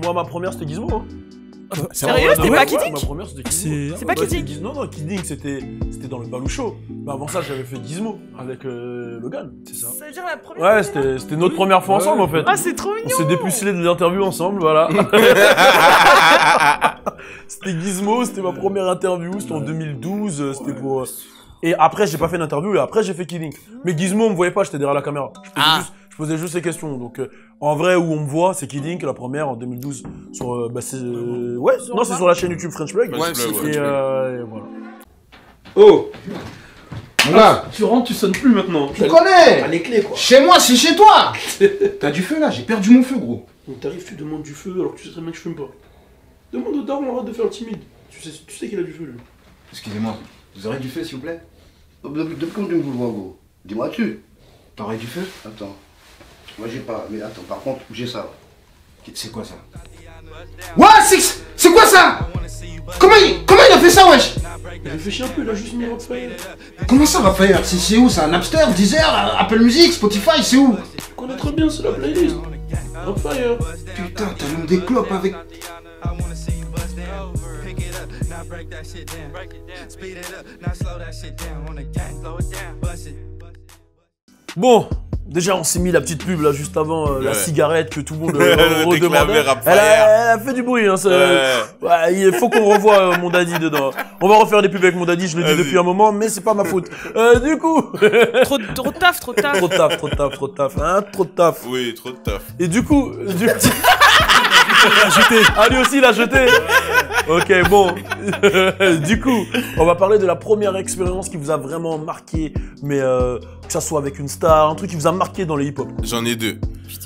Moi ma première c'était Gizmo. Hein. Sérieux, c'était Ouais, pas ouais, Kidding? Ma première c'était Gizmo. C'est pas Ouais, Kidding. c'était Gizmo. Non, Kidding c'était dans le Balou Show. Mais avant ça j'avais fait Gizmo avec Logan. C'est ça. Ça veut dire la première. Ouais, c'était notre première fois ensemble en fait. Ah, c'est trop On mignon. s'est dépucelé de l'interview ensemble, voilà. C'était Gizmo, c'était ma première interview, c'était en 2012, c'était pour... Et après, j'ai pas fait d'interview et après, j'ai fait Killing. Mais Gizmo, on me voyait pas, j'étais derrière la caméra. Je posais juste les questions. Donc, en vrai, où on me voit, c'est Killing, la première en 2012. Sur, ouais, non, c'est sur la chaîne YouTube French Plug. Ouais, French Plug, c'est Et, ouais. et voilà. Oh, Mon gars, tu rentres, tu sonnes plus maintenant. tu connais. T'as les clés quoi. Chez moi, c'est chez toi. T'as du feu là, j'ai perdu mon feu, gros. Donc t'arrives, tu demandes du feu alors que tu sais très bien que je fume pas. Demande au daron, arrête de faire le timide. Tu sais qu'il a du feu lui. Excusez-moi, vous aurez du feu s'il vous plaît? Depuis quand tu me vois, gros? Dis-moi-tu. T'aurais du feu? Attends. Moi j'ai pas, mais attends, par contre, j'ai ça. C'est quoi ça? Ouais, c'est quoi ça? Comment il a fait ça, wesh? Réfléchis un peu, il a juste mis Rockfire. Comment ça, Raphaël? C'est où ça? Napster, Deezer, Apple Music, Spotify, c'est où? Tu connais très bien, c'est la playlist. Rockfire. Putain, t'as même des clopes avec... Bon, déjà, on s'est mis la petite pub là juste avant la Ouais. cigarette que tout le monde Réclamait redemandait. Raphaël. Elle a fait du bruit, hein. Ouais. Ouais, il faut qu'on revoie mon daddy dedans. On va refaire des pubs avec mon daddy, je le dis Vas-y. depuis un moment, mais c'est pas ma faute. Du coup, Trop de taf, trop de taf. trop de taf, hein, trop de taf. Oui, trop de taf. Et du coup, Ah, lui aussi, il a jeté. Ok, bon. Du coup, on va parler de la première expérience qui vous a vraiment marqué, mais que ça soit avec une star, un truc qui vous a marqué dans le hip-hop. J'en ai deux.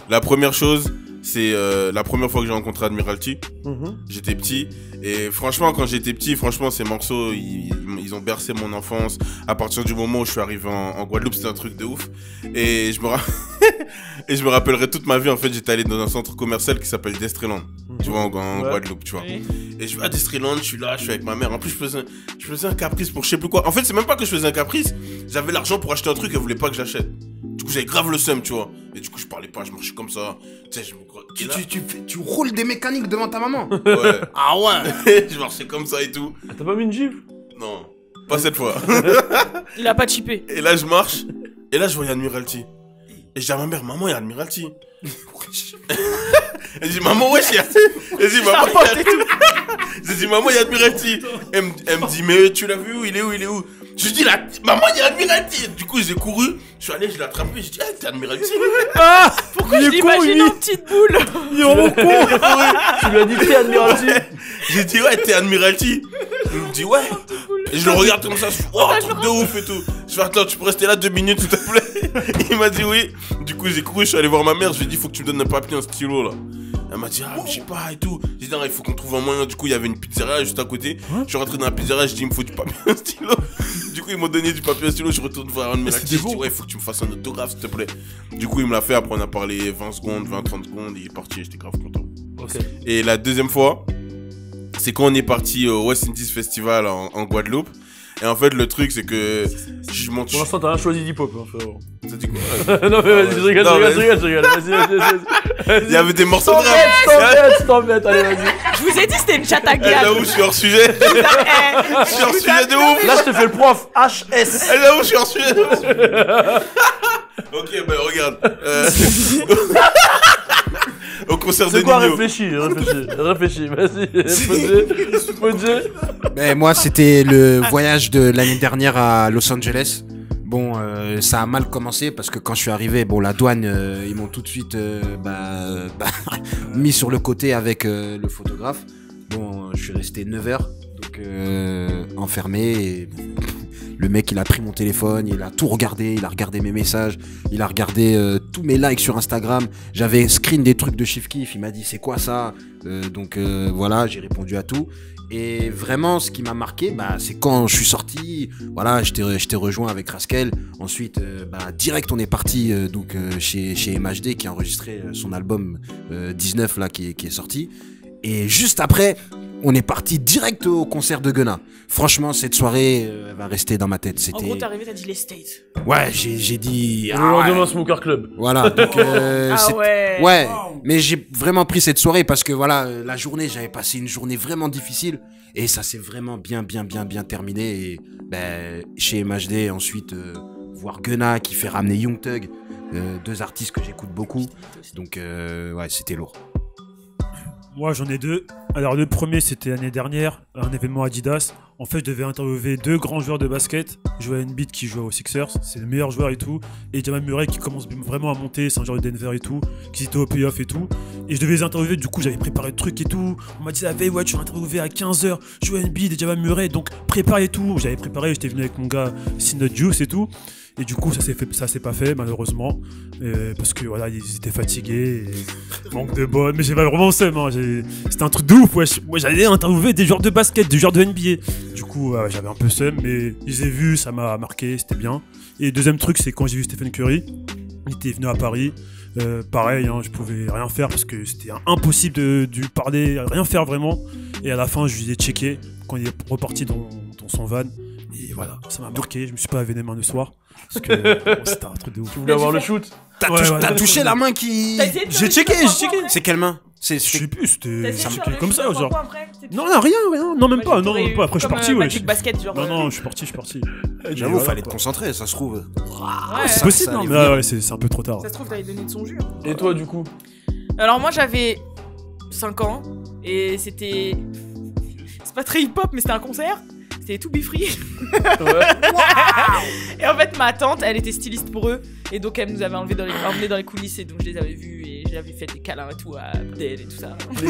La première chose, c'est la première fois que j'ai rencontré Admiralty. Mhm. J'étais petit et franchement quand j'étais petit, franchement ces morceaux ils ont bercé mon enfance. À partir du moment où je suis arrivé en Guadeloupe, c'était un truc de ouf. Et je me rappelle Et je me rappellerai toute ma vie, en fait, j'étais allé dans un centre commercial qui s'appelle Destreland. Tu vois, en Guadeloupe, tu vois. Oui. Et je vais à Destreland, je suis avec ma mère. En plus, je faisais un caprice pour je sais plus quoi. En fait, c'est même pas que je faisais un caprice. J'avais l'argent pour acheter un truc, elle voulait pas que j'achète. Du coup, j'avais grave le seum, tu vois. Et du coup, je parlais pas, je marchais comme ça. Tu sais, je me... Tu roules des mécaniques devant ta maman. Ouais. Ah ouais. Je marchais comme ça et tout. T'as pas mis une gifle? Non, pas cette fois. Il a pas chippé. Et là, je marche. Et là, je vois Admiralty. Et je dis à ma mère, maman, il y a Admiralty. Elle dit, maman, wesh, il y a... Elle dit, maman, il y a... J'ai dit, maman, il y a Admiralty. Elle me dit, mais tu l'as vu où? Il est où? Je dis, maman, il y a Admiralty. Du coup, j'ai couru. Je suis allé, je l'ai attrapé. Je dis, hey, t'es Admiralty. Ah, Pourquoi je l'imagine en petite boule? il est vraiment con. Tu lui as dit t'es Admiralty? J'ai dit, ouais, t'es Admiralty. Il me dit, ouais. Et je le regarde comme ça, je fais, oh, truc de ouf et tout. Je fais, attends, tu peux rester là 2 minutes, s'il te plaît? Il m'a dit oui. Du coup, j'ai couru, je suis allé voir ma mère, je lui ai dit, faut que tu me donnes un papier, un stylo, là. Elle m'a dit, ah, mais je sais pas, et tout. J'ai dit, non, il faut qu'on trouve un moyen. Du coup, il y avait une pizzeria juste à côté. Je suis rentré dans la pizzeria, je dis, il me faut du papier, un stylo. Du coup, ils m'ont donné du papier, un stylo, je retourne voir un de mes actifs. Je dis, ouais, il faut que tu me fasses un autographe, s'il te plaît. Du coup, il me l'a fait, après, on a parlé 20 secondes, 30 secondes, il est parti, j'étais grave content. Ok. Et la deuxième fois, c'est quand on est parti au West Indies Festival en Guadeloupe. Et en fait, le truc, c'est que je monte. Pour l'instant, t'as rien choisi d'hip-hop, hein, frérot. Ça dit quoi? Non, mais vas-y, je rigole. Vas-y. Il y avait des morceaux de rap. T'embête, allez, vas-y. Je vous ai dit, c'était une chatte à Eh, là gag. où je suis hors sujet. Je suis hors sujet de ouf. Là, je te fais le prof HS. Eh, là où je suis hors sujet de ouf. Ok, ben regarde. Au concert de C'est quoi, Nino. réfléchis, vas-y. Podje. Mais moi, c'était le voyage de l'année dernière à Los Angeles. Bon, ça a mal commencé parce que quand je suis arrivé, bon, la douane, ils m'ont tout de suite mis sur le côté avec le photographe. Bon, je suis resté 9 heures, donc enfermé. Et le mec, il a pris mon téléphone, il a tout regardé, il a regardé mes messages, il a regardé tous mes likes sur Instagram. J'avais screen des trucs de Chief Keef, il m'a dit c'est quoi ça? Donc voilà, j'ai répondu à tout. Et vraiment, ce qui m'a marqué, c'est quand je suis sorti, voilà, je t'ai rejoint avec Raskel. Ensuite, direct, on est parti chez MHD qui a enregistré son album 19 là qui est sorti. Et juste après, on est parti direct au concert de Gunna. Franchement, cette soirée elle va rester dans ma tête. En gros, t'es arrivé, t'as dit les States. Ouais, j'ai dit... Le lendemain, Smoker Club. Voilà, donc... Ah ouais. Ouais, mais j'ai vraiment pris cette soirée parce que voilà, la journée, j'avais passé une journée vraiment difficile et ça s'est vraiment bien terminé. Et chez MHD, ensuite, voir Gunna qui fait ramener Young Thug, 2 artistes que j'écoute beaucoup. Donc, ouais, c'était lourd. Moi, j'en ai 2. Alors, le premier, c'était l'année dernière, un événement Adidas. En fait, je devais interviewer 2 grands joueurs de basket. Joel Embiid qui joue aux Sixers, c'est le meilleur joueur et tout. Et Jamal Murray qui commence vraiment à monter, c'est un joueur de Denver et tout, qui était au playoff et tout. Et je devais les interviewer, du coup, j'avais préparé le truc et tout. On m'a dit la veille, ouais, tu vas interviewer à 15h, Joel Embiid et Jamal Murray, donc prépare et tout. J'avais préparé, j'étais venu avec mon gars Synod Juice et tout. Et du coup, ça s'est pas fait, malheureusement. Parce que voilà, ils étaient fatigués. Et manque de bol. Mais j'ai vraiment le seum. Hein. C'était un truc de ouf. Ouais. Moi, j'allais interviewer des joueurs de basket, des joueurs de NBA. Du coup, j'avais un peu seum. Mais je les ai vus, ça m'a marqué, c'était bien. Et deuxième truc, c'est quand j'ai vu Stephen Curry. Il était venu à Paris. Pareil, hein, je pouvais rien faire parce que c'était impossible de lui parler, rien faire vraiment. Et à la fin, je lui ai checké quand il est reparti dans son van. Et voilà, ça m'a marqué. Je me suis pas lavé les mains le soir. Parce que c'était un truc de ouf. Tu voulais avoir le shoot? T'as touché la main qui... J'ai checké. C'est quelle main? Je sais plus, c'était Ça comme ça, genre. Non, rien, non, même pas, non, j'aurais eu après je suis comme, parti, ouais. Magic Basket, genre. Non, je suis parti. J'avoue, Voilà, fallait te quoi. concentrer, ça se trouve. Ouais, C'est possible, non, mais ouais, c'est un peu trop tard. Ça se trouve, t'avais donné de son jus. Et toi, du coup? Alors, moi, j'avais 5 ans et c'était. C'est pas très hip-hop, mais c'était un concert. C'était To Be Free. Ouais. Et en fait, ma tante, elle était styliste pour eux. Et donc, elle nous avait emmenés dans les coulisses. Et donc, je les avais vus. Et j'avais fait des câlins et tout à Abdel et tout ça. Les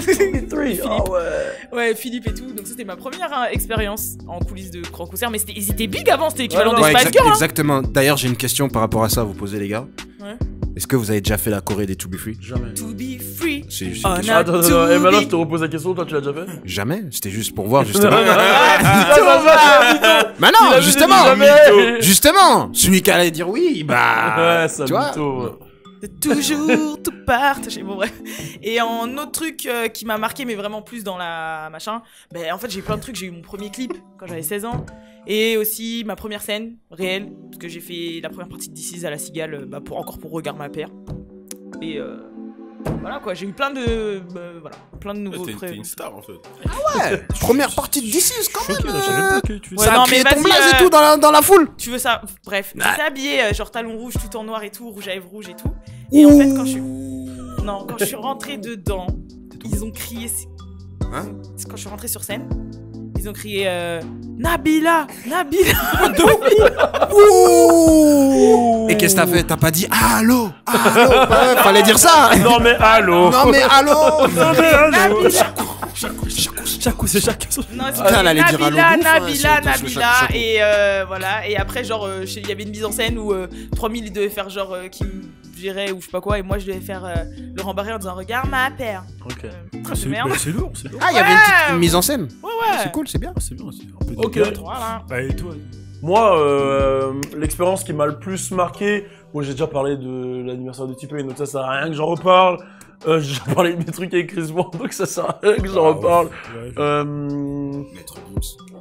oh ouais. Ouais, Philippe et tout. Donc, ça, c'était ma première expérience en coulisses de grand concert. Mais ils étaient big avant. C'était équivalent Ouais, des Spice Girls. Exactement. D'ailleurs, j'ai une question par rapport à ça à vous poser, les gars. Ouais. Est-ce que vous avez déjà fait la Choré des To Be Free? Jamais. To Be Free. C'est juste Oh, une question. non. Attends, et maintenant je te repose la question, toi tu l'as déjà fait? Jamais. C'était juste pour voir, justement. Il Mais a non, vu, justement. il dit jamais. Justement. Celui qui allait dire oui, Ouais, ça tu vois. mytho. de toujours tout partager. Bon, bref. Et en autre truc qui m'a marqué, mais vraiment plus dans la machin, ben en fait, j'ai eu plein de trucs. J'ai eu mon premier clip quand j'avais 16 ans. Et aussi ma première scène réelle, parce que j'ai fait la première partie de This Is à la Cigale, bah, encore pour Regarde ma paire. Et voilà quoi, j'ai eu plein de plein de nouveaux T'es une star en fait. Ouais, première partie de DC, quand même. Ouais, Ça non, a créé mais ton vas-y, blaze et tout dans la foule. Tu veux ça? Bref, j'étais habillée genre talon rouge tout en noir et tout, rouge à lèvres rouge et tout. Et en fait quand je suis rentrée dedans, ils ont crié Hein? Quand je suis rentrée sur scène, ils ont crié Nabila. Et qu'est-ce que t'as fait? T'as pas dit allô? Ouais, fallait dire ça. Non mais allô. Non mais allô. Chaque coup, c'est chaque. Non, c'est Putain, elle allait dire allô, Nabila, bouffe, Nabila, hein, si on touche le Nabila, chapeau. et voilà. Et après, genre, il y avait une mise en scène où 3000 ils devaient faire genre qui me gérait ou je sais pas quoi, et moi je devais faire Laurent Barré en disant regarde ma paire. Ok. Truc de merde. C'est lourd, c'est lourd. Ah, il y avait une petite mise en scène. Ouais. C'est cool, c'est bien. C'est bien, c'est un peu de Ok. théâtre. Voilà. Bah, et toi? Moi, l'expérience qui m'a le plus marqué, bon, j'ai déjà parlé de l'anniversaire de T-Pain, donc ça sert à rien que j'en reparle. J'ai déjà parlé de mes trucs avec Chris Brown, donc ça sert à rien que j'en reparle. Ouais.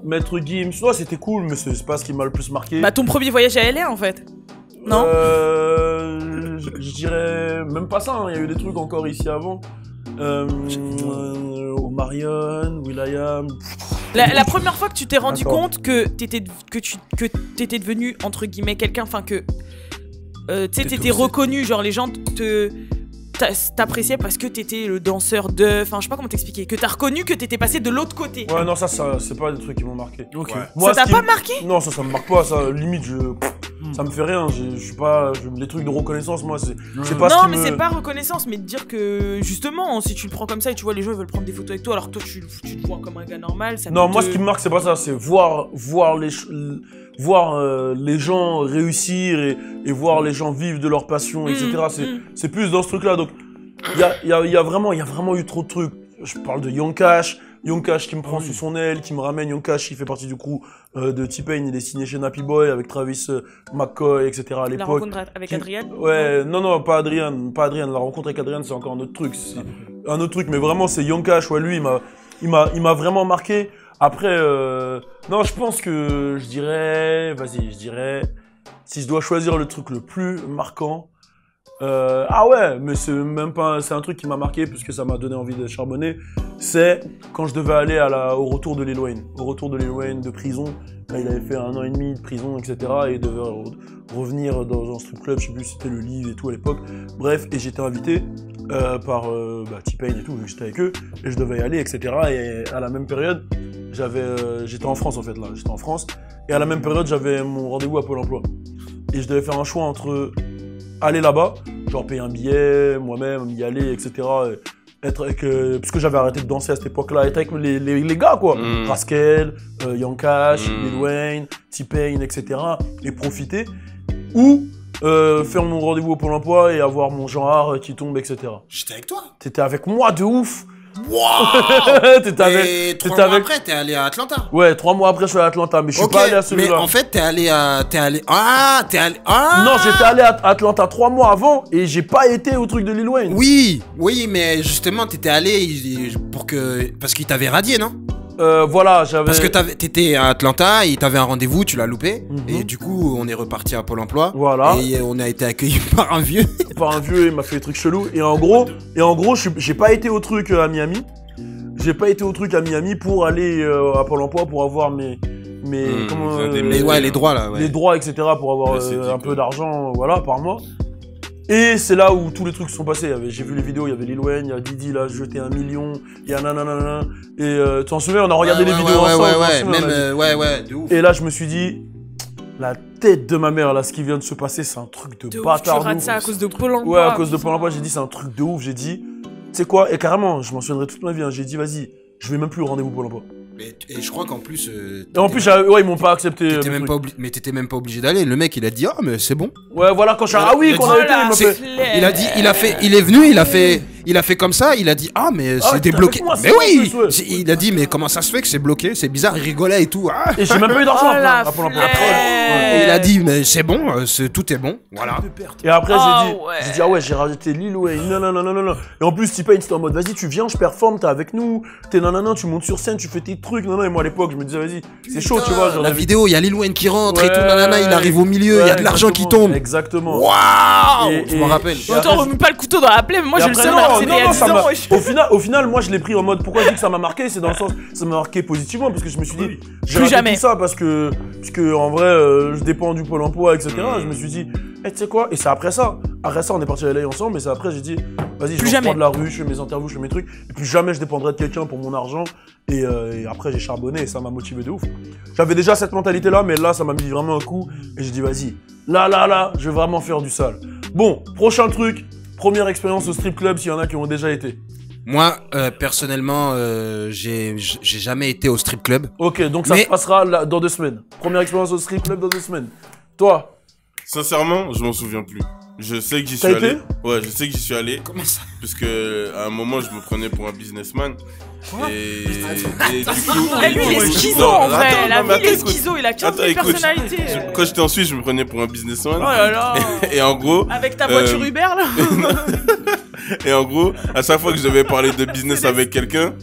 Maître Gims, ouais, c'était cool, mais c'est pas ce qui m'a le plus marqué. Bah ton premier voyage à LA en fait. Non. Je dirais même pas ça, hein. Il y a eu des trucs encore ici avant. Omarion, Will.i.am. La première fois que tu t'es rendu D'accord. compte que t'étais devenu entre guillemets quelqu'un, enfin que tu sais t'étais reconnu, genre les gens t'appréciaient parce que t'étais le danseur de, enfin je sais pas comment t'expliquer, que t'as reconnu que t'étais passé de l'autre côté. Ouais, non, ça c'est pas des trucs qui m'ont marqué. Ok. Ouais. Moi, Ça ce t'a qui pas marqué? Non, ça me marque pas, ça, limite, ça me fait rien, je suis pas, les trucs de reconnaissance, moi, c'est pas ce Non qui mais me... c'est pas reconnaissance, mais de dire que justement si tu le prends comme ça et tu vois les gens ils veulent prendre des photos avec toi alors que toi tu te vois comme un gars normal, ça Non, peut moi, te- ce qui me marque, c'est pas ça, c'est voir les gens réussir et voir les gens vivre de leur passion, etc. C'est plus dans ce truc-là, donc, il y a vraiment eu trop de trucs. Je parle de Young Cash qui me prend sous son aile, qui me ramène. Young Cash, il fait partie du crew de T-Pain, il est signé chez Nappy Boy avec Travis McCoy, etc. à La l'époque. rencontre avec Qui- Adrien. Ouais, non, pas Adrien. La rencontre avec Adrien, c'est encore un autre truc. C'est un autre truc, mais vraiment, c'est Young Cash. Ouais, lui, il m'a vraiment marqué. Après, non, je pense que je dirais, si je dois choisir le truc le plus marquant, ah ouais, mais c'est même pas, c'est un truc qui m'a marqué puisque ça m'a donné envie de charbonner. C'est quand je devais aller au retour de Lil Wayne. Au retour de Lil Wayne de prison. Là, il avait fait 1 an et demi de prison, etc. Et il devait revenir dans un strip club, je sais plus si c'était le Live et tout à l'époque. Bref, et j'étais invité par T-Pain et tout, vu que j'étais avec eux. Et je devais y aller, etc. Et à la même période, j'étais en France en fait là. J'étais en France. Et à la même période, j'avais mon rendez-vous à Pôle emploi. Et je devais faire un choix entre aller là-bas, genre payer un billet, moi-même, y aller, etc. Être avec, parce que j'avais arrêté de danser à cette époque-là, être avec les gars, quoi. Rascal, Young Cash, Lil Wayne, T-Pain, etc. Et profiter. Ou faire mon rendez-vous au Pôle emploi et avoir mon genre qui tombe, etc. J'étais avec toi. T'étais avec moi de ouf. Wow. T'étais avec... Et 3 mois après, t'es allé à Atlanta. Ouais, 3 mois après, je suis à Atlanta, mais je suis pas allé à celui-là. Mais en fait, t'es allé. Non, j'étais allé à Atlanta 3 mois avant et j'ai pas été au truc de Lil Wayne. Oui, mais justement, t'étais allé parce qu'il t'avait radié, non? Voilà, j'avais... Parce que t'étais à Atlanta, il t'avait un rendez-vous, tu l'as loupé, et du coup, on est reparti à Pôle emploi. Voilà. Et on a été accueillis par un vieux. Par un vieux, il m'a fait des trucs chelous. Et en gros, j'ai pas été au truc à Miami. J'ai pas été au truc à Miami pour aller à Pôle emploi pour avoir mes les droits là, ouais. les droits, etc. pour avoir un peu d'argent, voilà, par mois. Et c'est là où tous les trucs se sont passés. J'ai vu les vidéos, il y avait Lil Wayne, il y a Didi, là, jeté 1 million, il y a nanana. Et tu t'en souviens, on a regardé les vidéos ensemble. Ouais, de ouf. Et là, je me suis dit, la tête de ma mère, là, ce qui vient de se passer, c'est un truc de bâtard. Tu rates ça à cause de Pôle emploi. Ouais, à cause de Pôle emploi, j'ai dit, c'est un truc de ouf. J'ai dit, tu sais quoi, et carrément, je m'en souviendrai toute ma vie. Hein. J'ai dit, vas-y, je vais même plus au rendez-vous Pôle emploi. Et je crois qu'en plus. Et en plus, ouais, ils m'ont pas accepté. Mais t'étais même pas obligé d'aller. Le mec, il a dit, ah, mais c'est bon. Ouais, voilà, quand je suis. Ah oui, quand on a été, il est venu, il il a fait comme ça, il a dit ah mais Ah, c'est t'as débloqué. fait quoi, Mais ça, oui, en plus, ouais. il a dit mais comment ça se fait que c'est bloqué, c'est bizarre, il rigolait et tout. Ah. Et j'ai même pas eu d'argent Oh après, la à Pôle emploi. flemme. Et il a dit mais c'est bon, tout est bon, voilà. Et après, Ah j'ai ouais. dit, ah ouais, j'ai rajouté Lil Wayne, non. Et en plus, T-Pain, c'était en mode, vas-y, tu viens, je performe, t'es avec nous, t'es nanana, tu montes sur scène, tu fais tes trucs, non. Et moi, à l'époque, je me disais, vas-y, c'est chaud, tu vois. Genre, La j'avais- vidéo, il y a Lil Wayne qui rentre et Ouais, tout, nanana, il arrive au milieu, il y a de l'argent qui exactement, tombe. Exactement. Waouh, Et- je me rappelle. et Autant après, remue pas le couteau dans la plaie, mais moi et j'ai le après, seum non, alors que c'était il y a non, 10 ça m'a- ans. wesh. au final, moi, je l'ai pris en mode, pourquoi je dis que ça m'a marqué, c'est dans le sens, ça m'a marqué positivement, parce que je me suis dit, j'ai Plus raté jamais. tout ça parce que en vrai, je dépends du Pôle emploi, etc. Je me suis dit, tu sais quoi, et c'est après ça, on est parti à LA ensemble, et c'est après, j'ai dit, vas-y, je Plus vais jamais. reprendre la rue, je fais mes interviews, je fais mes trucs, et plus jamais je dépendrai de quelqu'un pour mon argent, et après, j'ai charbonné, et ça m'a motivé de ouf. J'avais déjà cette mentalité-là, mais là, ça m'a mis vraiment un coup, et j'ai dit, vas-y, là, je vais vraiment faire du sale. Bon, prochain truc, première expérience au strip club, s'il y en a qui ont déjà été. Moi, personnellement, j'ai jamais été au strip club. Ok, donc ça Mais- se passera là, dans 2 semaines. Première expérience au strip club dans 2 semaines. Toi, Sincèrement, je m'en souviens plus. Je sais que j'y T'as suis été allé. Ouais, je sais que j'y suis allé. Comment ça? Parce que à un moment, je me prenais pour un businessman. Et du coup. Eh, lui, il est schizo Non, en vrai. attends, La non, mais vie, il est attends, schizo. Il a 15 Attends, 000 écoute, personnalités. Quand j'étais en Suisse, je me prenais pour un businessman. Oh là là. Et en gros. Avec ta voiture Uber là. Et en gros, à chaque fois que je devais parler de business avec quelqu'un,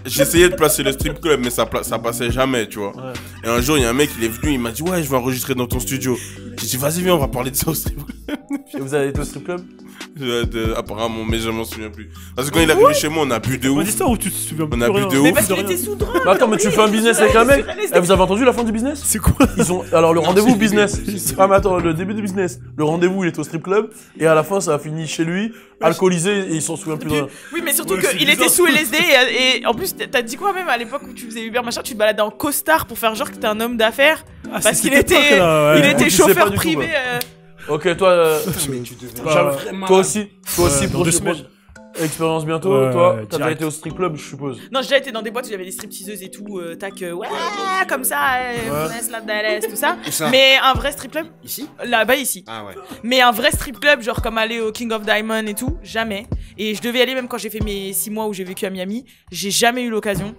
j'essayais de placer le strip club, mais ça passait jamais, tu vois. Ouais. Et un jour, il y a un mec, il est venu, il m'a dit, ouais, je vais enregistrer dans ton studio. J'ai dit, vas-y, viens, on va parler de ça au strip club. et vous avez été au strip club? Apparemment, mais je m'en souviens plus. Parce que quand il est arrivé chez moi, on a bu de On ouf. dit ça ou tu te souviens On plus a bu rien de Mais ouf. parce de qu'il rien. était sous drogue. Mais attends, mais tu fais un business avec un mec? Eh, vous avez entendu la fin du business? C'est quoi? Ils ont. Alors, le rendez-vous business. Ah, mais attends, le début du business. Le rendez-vous, il est au strip club. Et à la fin, ça a fini chez lui, alcoolisé, et il s'en souvient plus de rien. Oui, mais surtout Ouais, c'est qu'il était bizarre. sous LSD et en plus t'as dit quoi même à l'époque où tu faisais Uber machin, tu te baladais en costard pour faire genre que t'es un homme d'affaires Ah, parce c'est qu'il cette était époque-là, ouais. il Du était coup, tu sais pas chauffeur du tout, privé. Ok, toi, Mais tu devais Charles, toi aussi, dans 2 semaines. expérience bientôt. Ouais, Toi, ouais, t'as déjà direct. été au strip club, je suppose. Non, j'ai déjà été dans des boîtes où il y avait des stripteaseuses et tout, ouais, comme ça, Vanessa la Dallas, tout ça. Où ça? Mais un vrai strip club Ici? là-bas ici. Ah ouais. Mais un vrai strip club, genre comme aller au King of Diamond et tout, jamais. Et je devais y aller même quand j'ai fait mes 6 mois où j'ai vécu à Miami. J'ai jamais eu l'occasion.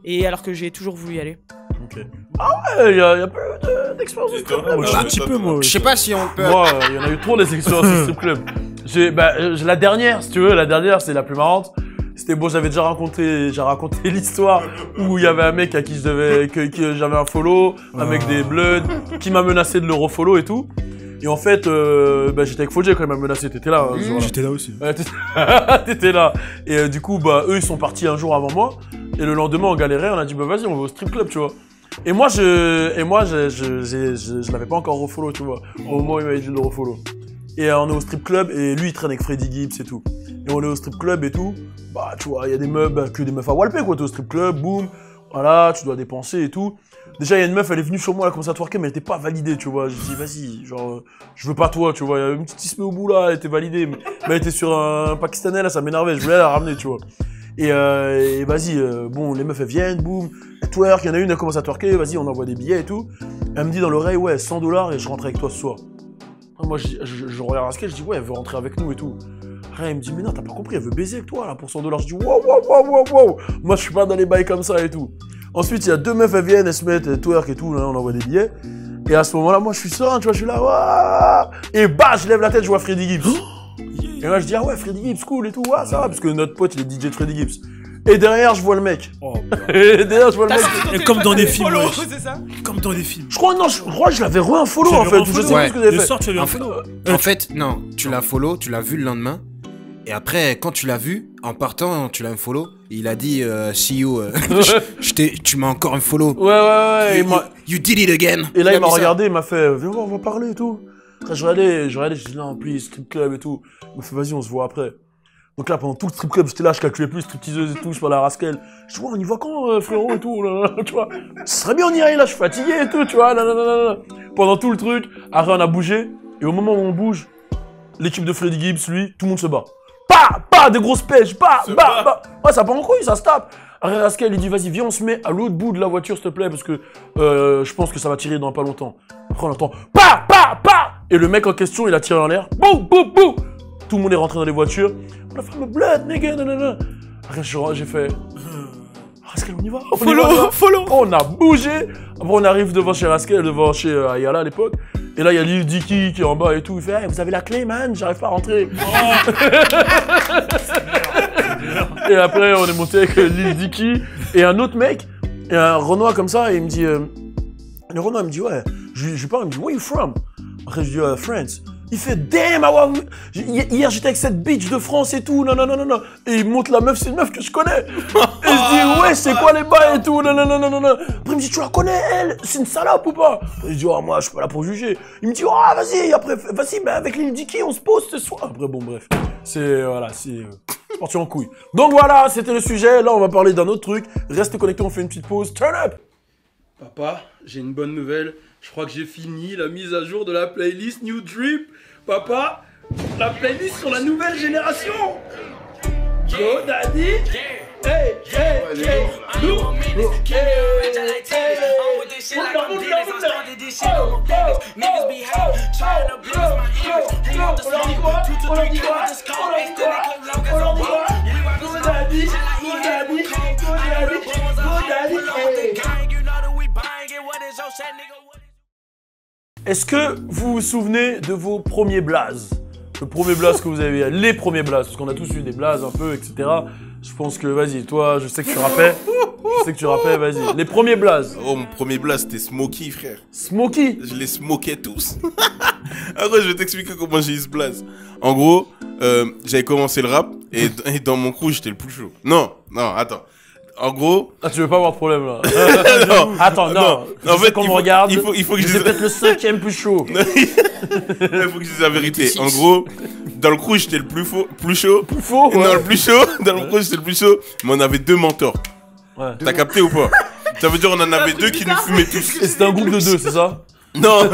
Et alors que j'ai toujours voulu y aller. Ok. Ah ouais, y a plus d'expérience au strip club. Ah, moi, un petit peu, moi. Je sais pas si on peut. Moi, il y en a eu trop des expériences au strip club. J'ai la dernière, si tu veux, c'est la plus marrante. C'était bon, j'avais déjà raconté l'histoire où il y avait un mec à qui que j'avais un follow, un mec des Bloods, qui m'a menacé de le refollow et tout. Et en fait, j'étais avec Fodje quand il m'a menacé, t'étais là. Ce jour-là. J'étais là aussi. Ouais, t'étais là. Et du coup, eux, ils sont partis un jour avant moi. Et le lendemain, on galérait, on a dit, vas-y, on va au strip club, tu vois. Et moi, je l'avais pas encore refollow, tu vois. Au moment où il m'avait dit de le refollow. Et on est au strip club, et lui, il traîne avec Freddy Gibbs et tout. Et on est au strip club et tout. Bah, tu vois, il y a des meufs, que des meufs à Walpé, quoi. T'es au strip club, boum. Voilà, tu dois dépenser et tout. Déjà, il y a une meuf, elle est venue sur moi, elle a commencé à twerker, mais elle était pas validée, tu vois. J'ai dit, vas-y, genre, je veux pas toi, tu vois. Il y a une petite ismée au bout là, elle était validée. Mais elle était sur un Pakistanais, là, ça m'énervait. Je voulais la ramener, tu vois. Et vas-y, bon, les meufs, elles viennent, boum. Elle twerk, il y en a une, elle commence à twerker, vas-y, on envoie des billets et tout. Elle me dit dans l'oreille, ouais, $100 et je rentre avec toi ce soir. Moi, je regarde Rascal, je dis, ouais, elle veut rentrer avec nous et tout. Après, elle me dit, mais non, t'as pas compris, elle veut baiser avec toi, là, pour $100. Je dis, wow. Moi, je suis pas dans les bails comme ça et tout. Ensuite, il y a 2 meufs, elles viennent, elles se mettent, elles twerk et tout, là, on envoie des billets. Et à ce moment-là, moi, je suis serein, tu vois, je suis là, waouh. Et bah, je lève la tête, je vois Freddy Gibbs. Et là, je dis, ah ouais, Freddy Gibbs, cool et tout, ouais, ça va, parce que notre pote, il est DJ de Freddy Gibbs. Et derrière, je vois le mec. Oh, Et derrière, je vois le mec. Et comme dans des films, ouais. c'est ça. Comme dans des films. Je crois que je l'avais re-unfollow, en fait. Je sais Ouais. plus ce que j'avais Le fait. soir, tu avais un En follow. En fait, non, tu l'as follow, tu l'as vu le lendemain. Et après, quand tu l'as vu, en partant, tu l'as un follow. Il a dit, see you, tu m'as encore un follow. Ouais. Et moi, You did it again. et là, il m'a a mis ça. regardé, il m'a fait, viens voir, on va parler et tout. Après, je regardais, je dis, non, please, strip club et tout. Il m'a fait, vas-y, on se voit après. Donc là, pendant tout le strip club, j'étais là, je calculais plus, stripteaseuse et tout, je parlais à Rascal. Je dis, ouais, on y va quand, frérot et tout, là, tu vois. Ce serait bien, on y aille, là, je suis fatigué et tout, tu vois, là. Pendant tout le truc, après, on a bougé. Et au moment où on bouge, l'équipe de Freddy Gibbs, lui, tout le monde se bat. Pas, des grosses pêches, bah. Ouais, ça part en couille, ça se tape. Après, Rascal, il dit, vas-y, viens, on se met à l'autre bout de la voiture, s'il te plaît, parce que je pense que ça va tirer dans pas longtemps. Après, on entend, pas. Et le mec en question, il a tiré en l'air. Bouh. Tout le monde est rentré dans les voitures. On a fait un blood, nigga, nanana. Après, j'ai fait. Rascal, on y va. Follow. On a bougé. Après, on arrive devant chez Rascal, devant chez Ayala à l'époque. Et là, il y a Lil Dicky qui est en bas et tout. Il fait hey, vous avez la clé, man? J'arrive pas à rentrer. Et après, on est monté avec Lil Dicky et un autre mec, et un Renoir comme ça. Et il me dit le Renoir, il me dit ouais. Je lui parle, il me dit where you from? Après, je dis France. Il fait damn, hier j'étais avec cette bitch de France et tout, non. Et il montre la meuf, c'est une meuf que je connais. Et je dis ouais, c'est quoi les bails et tout, non. Après il me dit tu la connais elle, c'est une salope ou pas? Et je dis oh moi je suis pas là pour juger. Il me dit oh vas-y, mais avec Lil Dicky on se pose ce soir. Après bon bref, c'est parti en couille. Donc voilà, c'était le sujet. Là on va parler d'un autre truc. Restez connectés, on fait une petite pause. Turn up. Papa, j'ai une bonne nouvelle. Je crois que j'ai fini la mise à jour de la playlist New Drip. Papa, la playlist sur la nouvelle génération. Go Daddy. Hey. Est-ce que vous vous souvenez de vos premiers blazes? Le premier blaze que vous avez eu, les premiers blazes, parce qu'on a tous eu des blazes un peu, etc. Je pense que, vas-y, toi, je sais que tu rappais. Vas-y. Les premiers blazes. Oh, mon premier blaze, c'était Smokey, frère. Smokey? Je les smokais tous. Après, je vais t'expliquer comment j'ai eu ce blaze. En gros, j'avais commencé le rap, et dans mon crew, j'étais le plus chaud. Non, attends. En gros... Ah, tu veux pas avoir de problème, là? Non. Attends, non. En fait, qu'on me regarde, il faut que je dise... peut-être le 5e plus chaud. Il faut que je dise la vérité. En gros, dans le crew, j'étais le plus chaud. Plus faux, ouais. Non, le plus chaud. Dans le crew, j'étais le plus chaud. Mais on avait 2 mentors. Ouais. T'as capté ou pas? Ça veut dire on en avait 2 qui nous fumaient tous. Et c'était un groupe de 2, c'est ça? Non,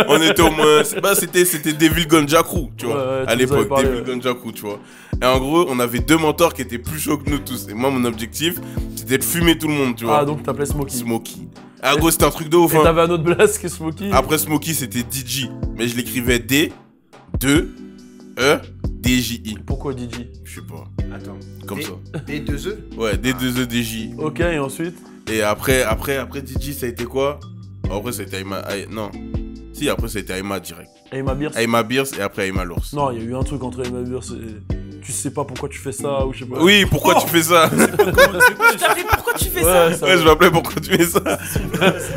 on était au moins... C'était Devil Ganja Crew, tu vois, ouais, à l'époque, Devil Ganja Crew, tu vois. Et en gros, on avait 2 mentors qui étaient plus chauds que nous tous. Et moi, mon objectif, c'était de fumer tout le monde, tu vois. Ah, donc tu t'appelais Smokey. Smokey. Ah, gros, c'était un truc de ouf. Et t'avais un autre blast que Smokey? Après Smokey, c'était DJ. Mais je l'écrivais D, 2, E, D-J-I. Pourquoi DJ? Je sais pas. Attends. Comme ça. D2E? Ouais, D2E, D-J. Ok, et ensuite? Et après DJ, ça a été quoi? Après, ça a été Aima... Non. Si, après, ça a été Aima direct. Aima Beers? Aima Beers et après Aima l'ours. Non, il y a eu un truc entre Aima Beers et... Tu sais pas pourquoi tu fais ça ou je sais pas. Oui, pourquoi tu fais ça? Je t'appelais pourquoi tu fais ça? Ouais, je m'appelais pourquoi tu fais ça.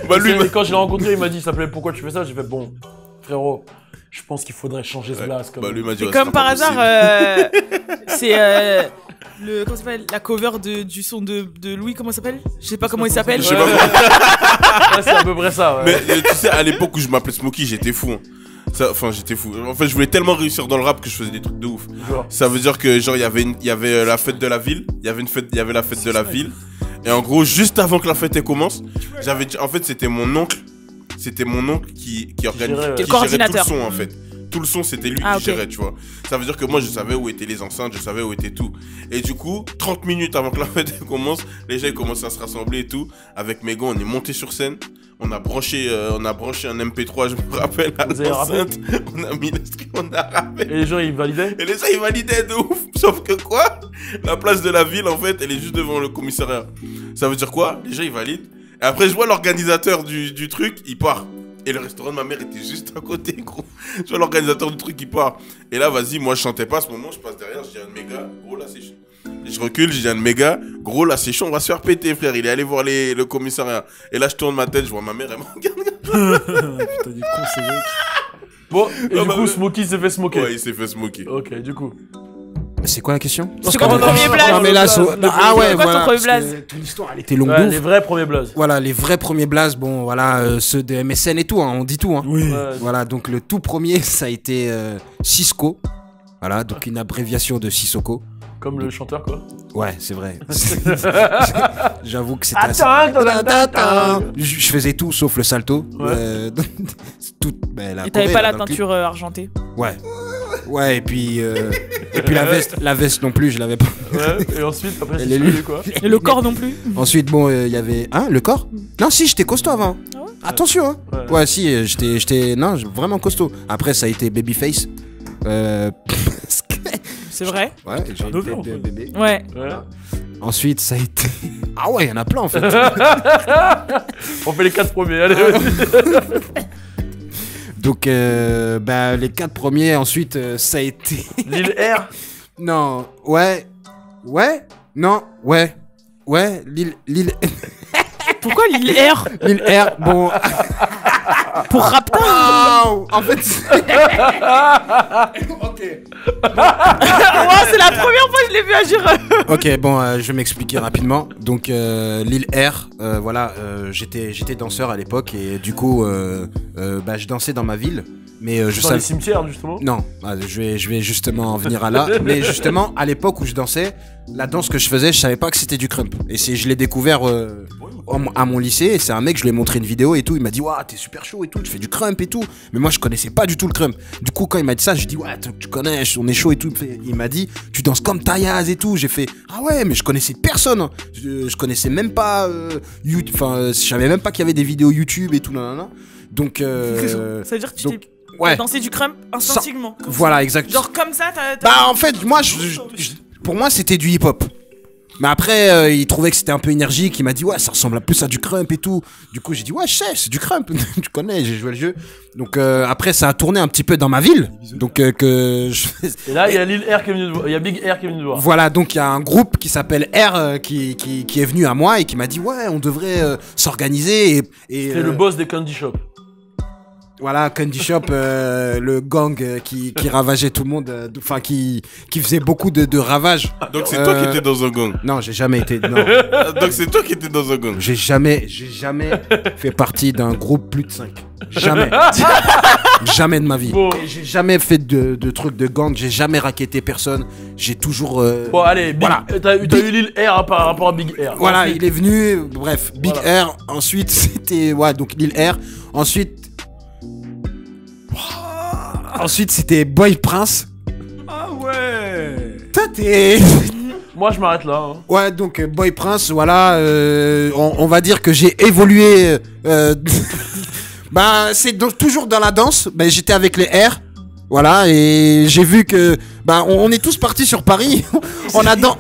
Bah lui, quand je l'ai rencontré, il m'a dit, il s'appelait pourquoi tu fais ça? J'ai fait bon, frérot, je pense qu'il faudrait changer ce blast. Bah lui m'a dit. Et comme par hasard, c'est comment s'appelle la cover du son de Louis, comment ça s'appelle? Je sais pas comment il s'appelle. Je sais pas. Ouais, c'est à peu près ça. Ouais. Mais tu sais, à l'époque où je m'appelais Smokey, j'étais fou. Hein. Enfin, j'étais fou. En fait, je voulais tellement réussir dans le rap que je faisais des trucs de ouf. Genre. Ça veut dire que genre il y avait la fête de la ville, il y avait la fête de la ville. Et en gros, juste avant que la fête commence, en fait, c'était mon oncle qui organisait, qui gérait tout le son en fait. Tout le son, c'était lui qui gérait, tu vois. Ça veut dire que moi, je savais où étaient les enceintes, je savais où était tout. Et du coup, 30 minutes avant que la fête commence, les gens ils commencent à se rassembler et tout. Avec mes gars, on est monté sur scène. On a branché un MP3, je me rappelle, à l'enceinte. On a mis le stream, on a rappé. Et les gens, ils validaient? Et les gens, ils validaient de ouf. Sauf que quoi? La place de la ville, en fait, elle est juste devant le commissariat. Ça veut dire quoi? Les gens, ils valident. Et après, je vois l'organisateur du truc, il part. Et le restaurant de ma mère était juste à côté, gros. Je vois l'organisateur du truc qui part. Et là, vas-y, moi, je chantais pas à ce moment, je passe derrière, je dis à un de mes gars, gros, là, c'est chaud. Et je recule, je dis à un de mes gars, gros, là, c'est chaud, on va se faire péter, frère. Il est allé voir le commissariat. Et là, je tourne ma tête, je vois ma mère, elle me regarde. Putain, du coup, c'est vrai. Bon, et du coup, Smokey s'est fait smoker. Ouais, il s'est fait smoker. Ok, du coup. C'est quoi la question? C'est quoi ton premier blaze? Non mais là, ah ouais, voilà. Ton premier blaze? Ton histoire, elle était longue. Ouais, les vrais premiers blazes. Voilà, les vrais premiers blazes, bon, voilà, ceux de MSN et tout, hein, on dit tout. Hein. Oui. Ouais. Voilà, donc le tout premier, ça a été Cisco. Voilà, donc une abréviation de Sissoko. Comme le chanteur, quoi. Ouais, c'est vrai. J'avoue que c'était Attends. Je faisais tout sauf le salto. Ouais. Tout, et t'avais pas la teinture argentée? Ouais. Ouais, et puis la veste non plus, je l'avais pas. Ouais, et ensuite, après, Elle j'ai est lue. suivi, quoi. Et le corps non plus? Ensuite, bon, il y avait... Hein, le corps? Non, si, j'étais costaud avant. Ah ouais? Attention, hein. Ouais, si, j'étais... Non, vraiment costaud. Après, ça a été Babyface. C'est vrai. Ouais, j'ai une Dover, tête de en fait. bébé. Ouais. Ensuite, ça a été. Ah ouais, il y en a plein en fait. On fait les 4 premiers, allez. Donc, les 4 premiers, ensuite, ça a été. Lil R. Non, ouais. Non, ouais. Lil Pourquoi Lil R Lil R, bon. Pour Raptor? Waouh, en fait. Ok. Ouais, c'est la première fois que je l'ai vu agir. Ok, bon, je vais m'expliquer rapidement. Donc, Lil R, voilà, j'étais danseur à l'époque et du coup, je dansais dans ma ville. Mais je Dans savais. les cimetières, justement. Non, je vais justement en venir à là. Mais justement, à l'époque où je dansais, la danse que je faisais, je savais pas que c'était du crump. Et je l'ai découvert à mon lycée. Et c'est un mec, je lui ai montré une vidéo et tout. Il m'a dit, waouh, t'es super chaud et tout, tu fais du crump et tout. Mais moi, je connaissais pas du tout le crump. Du coup, quand il m'a dit ça, j'ai dit, ouais, tu connais, on est chaud et tout. Il m'a dit, tu danses comme Tayaz et tout. J'ai fait, ah ouais, mais je connaissais personne. Hein. Je connaissais même pas YouTube. Enfin, je savais même pas qu'il y avait des vidéos YouTube et tout. Nanana. Donc, Ça veut dire que tu t'es ouais. dansé du crump instinctivement. Comme Voilà, ça. exact. Genre comme ça, t'as. Bah en fait, moi, pour moi, c'était du hip-hop. Mais après, il trouvait que c'était un peu énergique. Il m'a dit, ouais, ça ressemble plus à du crump et tout. Du coup, j'ai dit, ouais, je sais, c'est du crump. Tu connais, j'ai joué le jeu. Donc après, ça a tourné un petit peu dans ma ville. Donc Et là, il y a Lil R qui est venu te voir. Il y a Big R qui est venu te voir. voilà, donc il y a un groupe qui s'appelle R qui est venu à moi et qui m'a dit, ouais, on devrait s'organiser. Et C'est le boss des Candy Shop. Voilà, Candy Shop, le gang qui ravageait tout le monde, enfin qui faisait beaucoup de ravages. Donc c'est toi qui étais dans un gang. Non, j'ai jamais été. Non, Donc c'est toi qui étais dans un gang. j'ai jamais fait partie d'un groupe plus de 5. Jamais. Jamais de ma vie. Bon. Et j'ai jamais fait de trucs de gang, j'ai jamais racketté personne. J'ai toujours. Bon, allez, Big... Voilà. t'as eu Lil R par rapport à Big R. Voilà, Ensuite, il est venu. Bref, Big Voilà. R. Ensuite, c'était. Ouais, donc Lil R. Ensuite, c'était Boy Prince. Ah ouais. Toi, t'es. Moi, je m'arrête là. Hein. Ouais, donc Boy Prince, voilà, on va dire que j'ai évolué. Bah, c'est toujours dans la danse. Bah, j'étais avec les R, voilà, et j'ai vu que, bah, on est tous partis sur Paris. on a. Bon,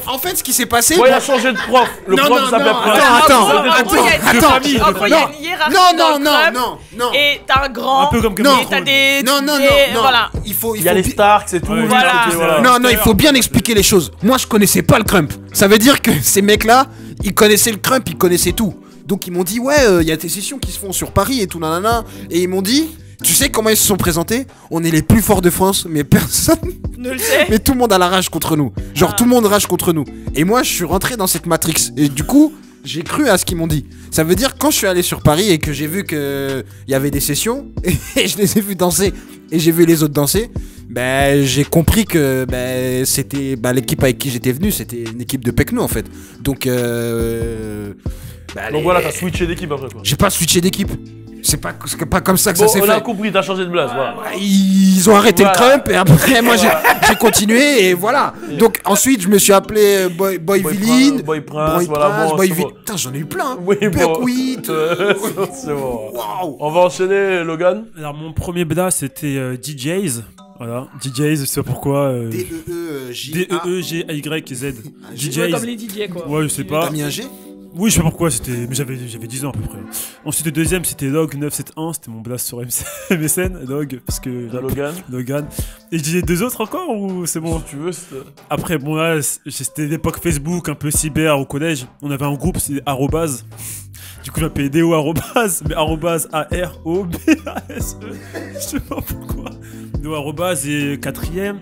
en fait, ce qui s'est passé. Ouais, il a changé de prof. Le Non, prof non, s'appelle non, Prince. attends, En gros, il y a une hiérarchie dans le club, non. et t'as un grand. Un peu comme Non. Et t'as des. Non. Voilà. Il faut Il y a les Starks et tout. Ouais, voilà. Non, il faut bien expliquer les choses. Moi, je connaissais pas le crump. Ça veut dire que ces mecs-là, ils connaissaient le crump, ils connaissaient tout. Donc, ils m'ont dit, ouais, il y a des sessions qui se font sur Paris et tout, nanana. Et ils m'ont dit, tu sais comment ils se sont présentés? On est les plus forts de France, mais personne. Ne le sais. Mais tout le monde a la rage contre nous. Genre, tout le monde rage contre nous. Et moi, je suis rentré dans cette matrix. Et du coup, j'ai cru à ce qu'ils m'ont dit. Ça veut dire, quand je suis allé sur Paris et que j'ai vu qu'il y avait des sessions, et je les ai vus danser, et j'ai vu les autres danser, ben, j'ai compris que c'était l'équipe avec qui j'étais venu, c'était une équipe de Pecno en fait. Donc, Donc voilà, t'as switché d'équipe après quoi. j'ai pas switché d'équipe. C'est pas comme ça que Bon, ça s'est on a fait. compris, t'as changé de blase. Voilà. Ils ont arrêté Voilà. le crump et après moi j'ai continué et voilà. Donc ensuite je me suis appelé Boy Villain, Boy Prince, voilà, bon, Boy c'est Villain. bon. Putain, j'en ai eu plein. Hein. Oui, bon. Buckwheat. C'est bon. Waouh. On va enchaîner, Logan. Alors mon premier bda c'était DJs. Voilà, DJs, je sais pas pourquoi. D-E-E-G-Y-Z. Ouais, DJs. comme les DJ quoi. Ouais, je sais pas. T'as mis un G? Oui, je sais pas pourquoi, c'était. Mais j'avais 10 ans à peu près. Ensuite, le deuxième, c'était Dog971, c'était mon blast sur MSN, Dog, parce que. Logan. Et je disais deux autres encore ou c'est bon? Si tu veux, c'est... Après, bon, là, c'était l'époque Facebook, un peu cyber au collège. On avait un groupe, c'était arrobase. Du coup, j'appelais DO arrobase, mais arrobase A-R-O-B-A-S-E. Je sais pas pourquoi. DO arrobase et quatrième,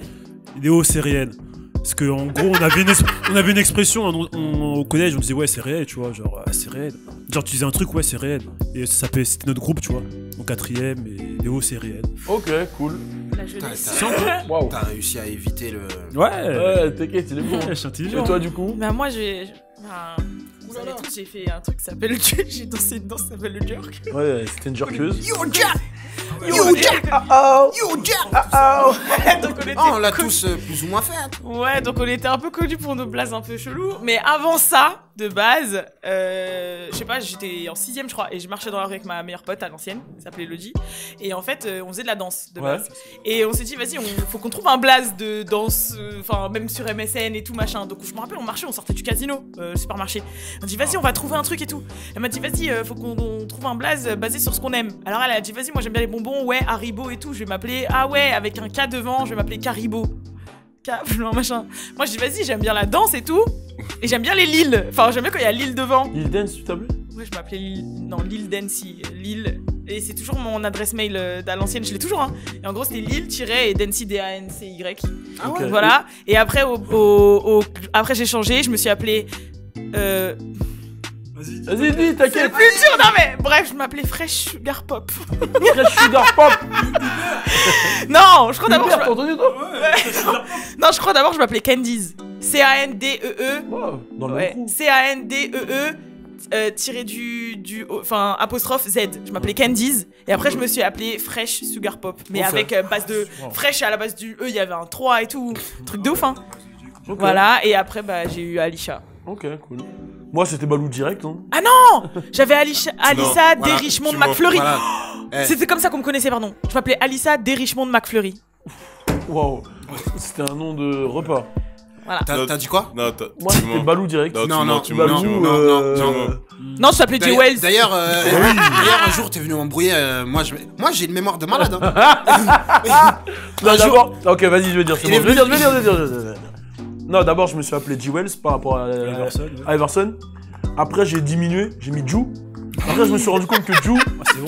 DO c'est réel. Parce que en gros, on avait une expression au collège, on disait ouais, c'est réel, tu vois, genre c'est réel. Genre, tu disais un truc, ouais, c'est réel. Et c'était notre groupe, tu vois. En quatrième, et DO c'est réel. Ok, cool. La jeunesse. Waouh. T'as réussi à éviter le. Ouais, t'inquiète, il est bon. Je suis intelligent. Et toi, du coup? Bah, moi, vous savez tous, j'ai fait un truc qui s'appelle le jerk. J'ai dansé une danse qui s'appelle le jerk. Ouais, c'était une jerkeuse. Yo Jack. Yo, Jack. Oh. Yo Jack. Donc on était Oh, on l'a tous plus ou moins fait. Hein. Ouais, donc on était un peu connus pour nos blagues un peu chelous. Mais avant ça, de base, je sais pas, j'étais en 6ème je crois, et je marchais dans la rue avec ma meilleure pote à l'ancienne, qui s'appelait Lodi, et en fait on faisait de la danse de base. Et on s'est dit vas-y, faut qu'on trouve un blaze de danse, enfin même sur MSN et tout machin. Donc je me rappelle, on marchait, on sortait du casino, le supermarché. On dit vas-y, on va trouver un truc et tout. Elle m'a dit vas-y, faut qu'on trouve un blaze basé sur ce qu'on aime. Alors elle a dit vas-y, moi j'aime bien les bonbons, ouais, Haribo et tout, je vais m'appeler, ah ouais, avec un K devant, je vais m'appeler Caribo. Machin. Moi je dis vas-y, j'aime bien la danse et tout, et j'aime bien les Lil. Enfin j'aime bien quand il y a Lil devant. Lil Dance, tu t'appelais? Ouais, je m'appelais Lil Dancy, Lil. Et c'est toujours mon adresse mail à l'ancienne, je l'ai toujours hein. Et en gros c'était Lil et Dancy D-A-N-C-Y. Ah ouais. Voilà. Et après après j'ai changé, je me suis appelée Vas-y, dis, t'inquiète. Plus dur, non mais bref, je m'appelais Fresh Sugar Pop. Fresh Sugar Pop. Non, je crois d'abord. T'as entendu toi? Non, je crois d'abord je m'appelais Candies. C-A-N-D-E-E. Wow, dans le Ouais. coup. C-A-N-D-E-E. Tiré enfin apostrophe Z. Je m'appelais Candies et après je me suis appelé Fresh Sugar Pop, mais avec base de Fresh à la base du E, il y avait un 3 et tout, truc de ouf hein. Okay. Voilà, et après bah j'ai eu Alisha. Ok, cool. Moi c'était Balou direct hein. Ah non, j'avais Alissa voilà, des Richemont de McFlurry. Voilà. C'était comme ça qu'on me connaissait, pardon. Je m'appelais Alissa des Richemont de McFlurry. Waouh. C'était un nom de repas. Voilà. T'as dit quoi? Non, Moi c'était Balou direct. Non, tu Balou, Non, je t'appelais Jay Wells. D'ailleurs, un jour, t'es venu m'embrouiller. Moi, j'ai une mémoire de malade. Hein. Non, d'abord. Ok, vas-y, je vais dire. C'est bon. Je vais dire. Non, d'abord, je me suis appelé G. Wells par rapport à Iverson. Après, j'ai diminué, j'ai mis Ju. Après, je me suis rendu compte que Ju,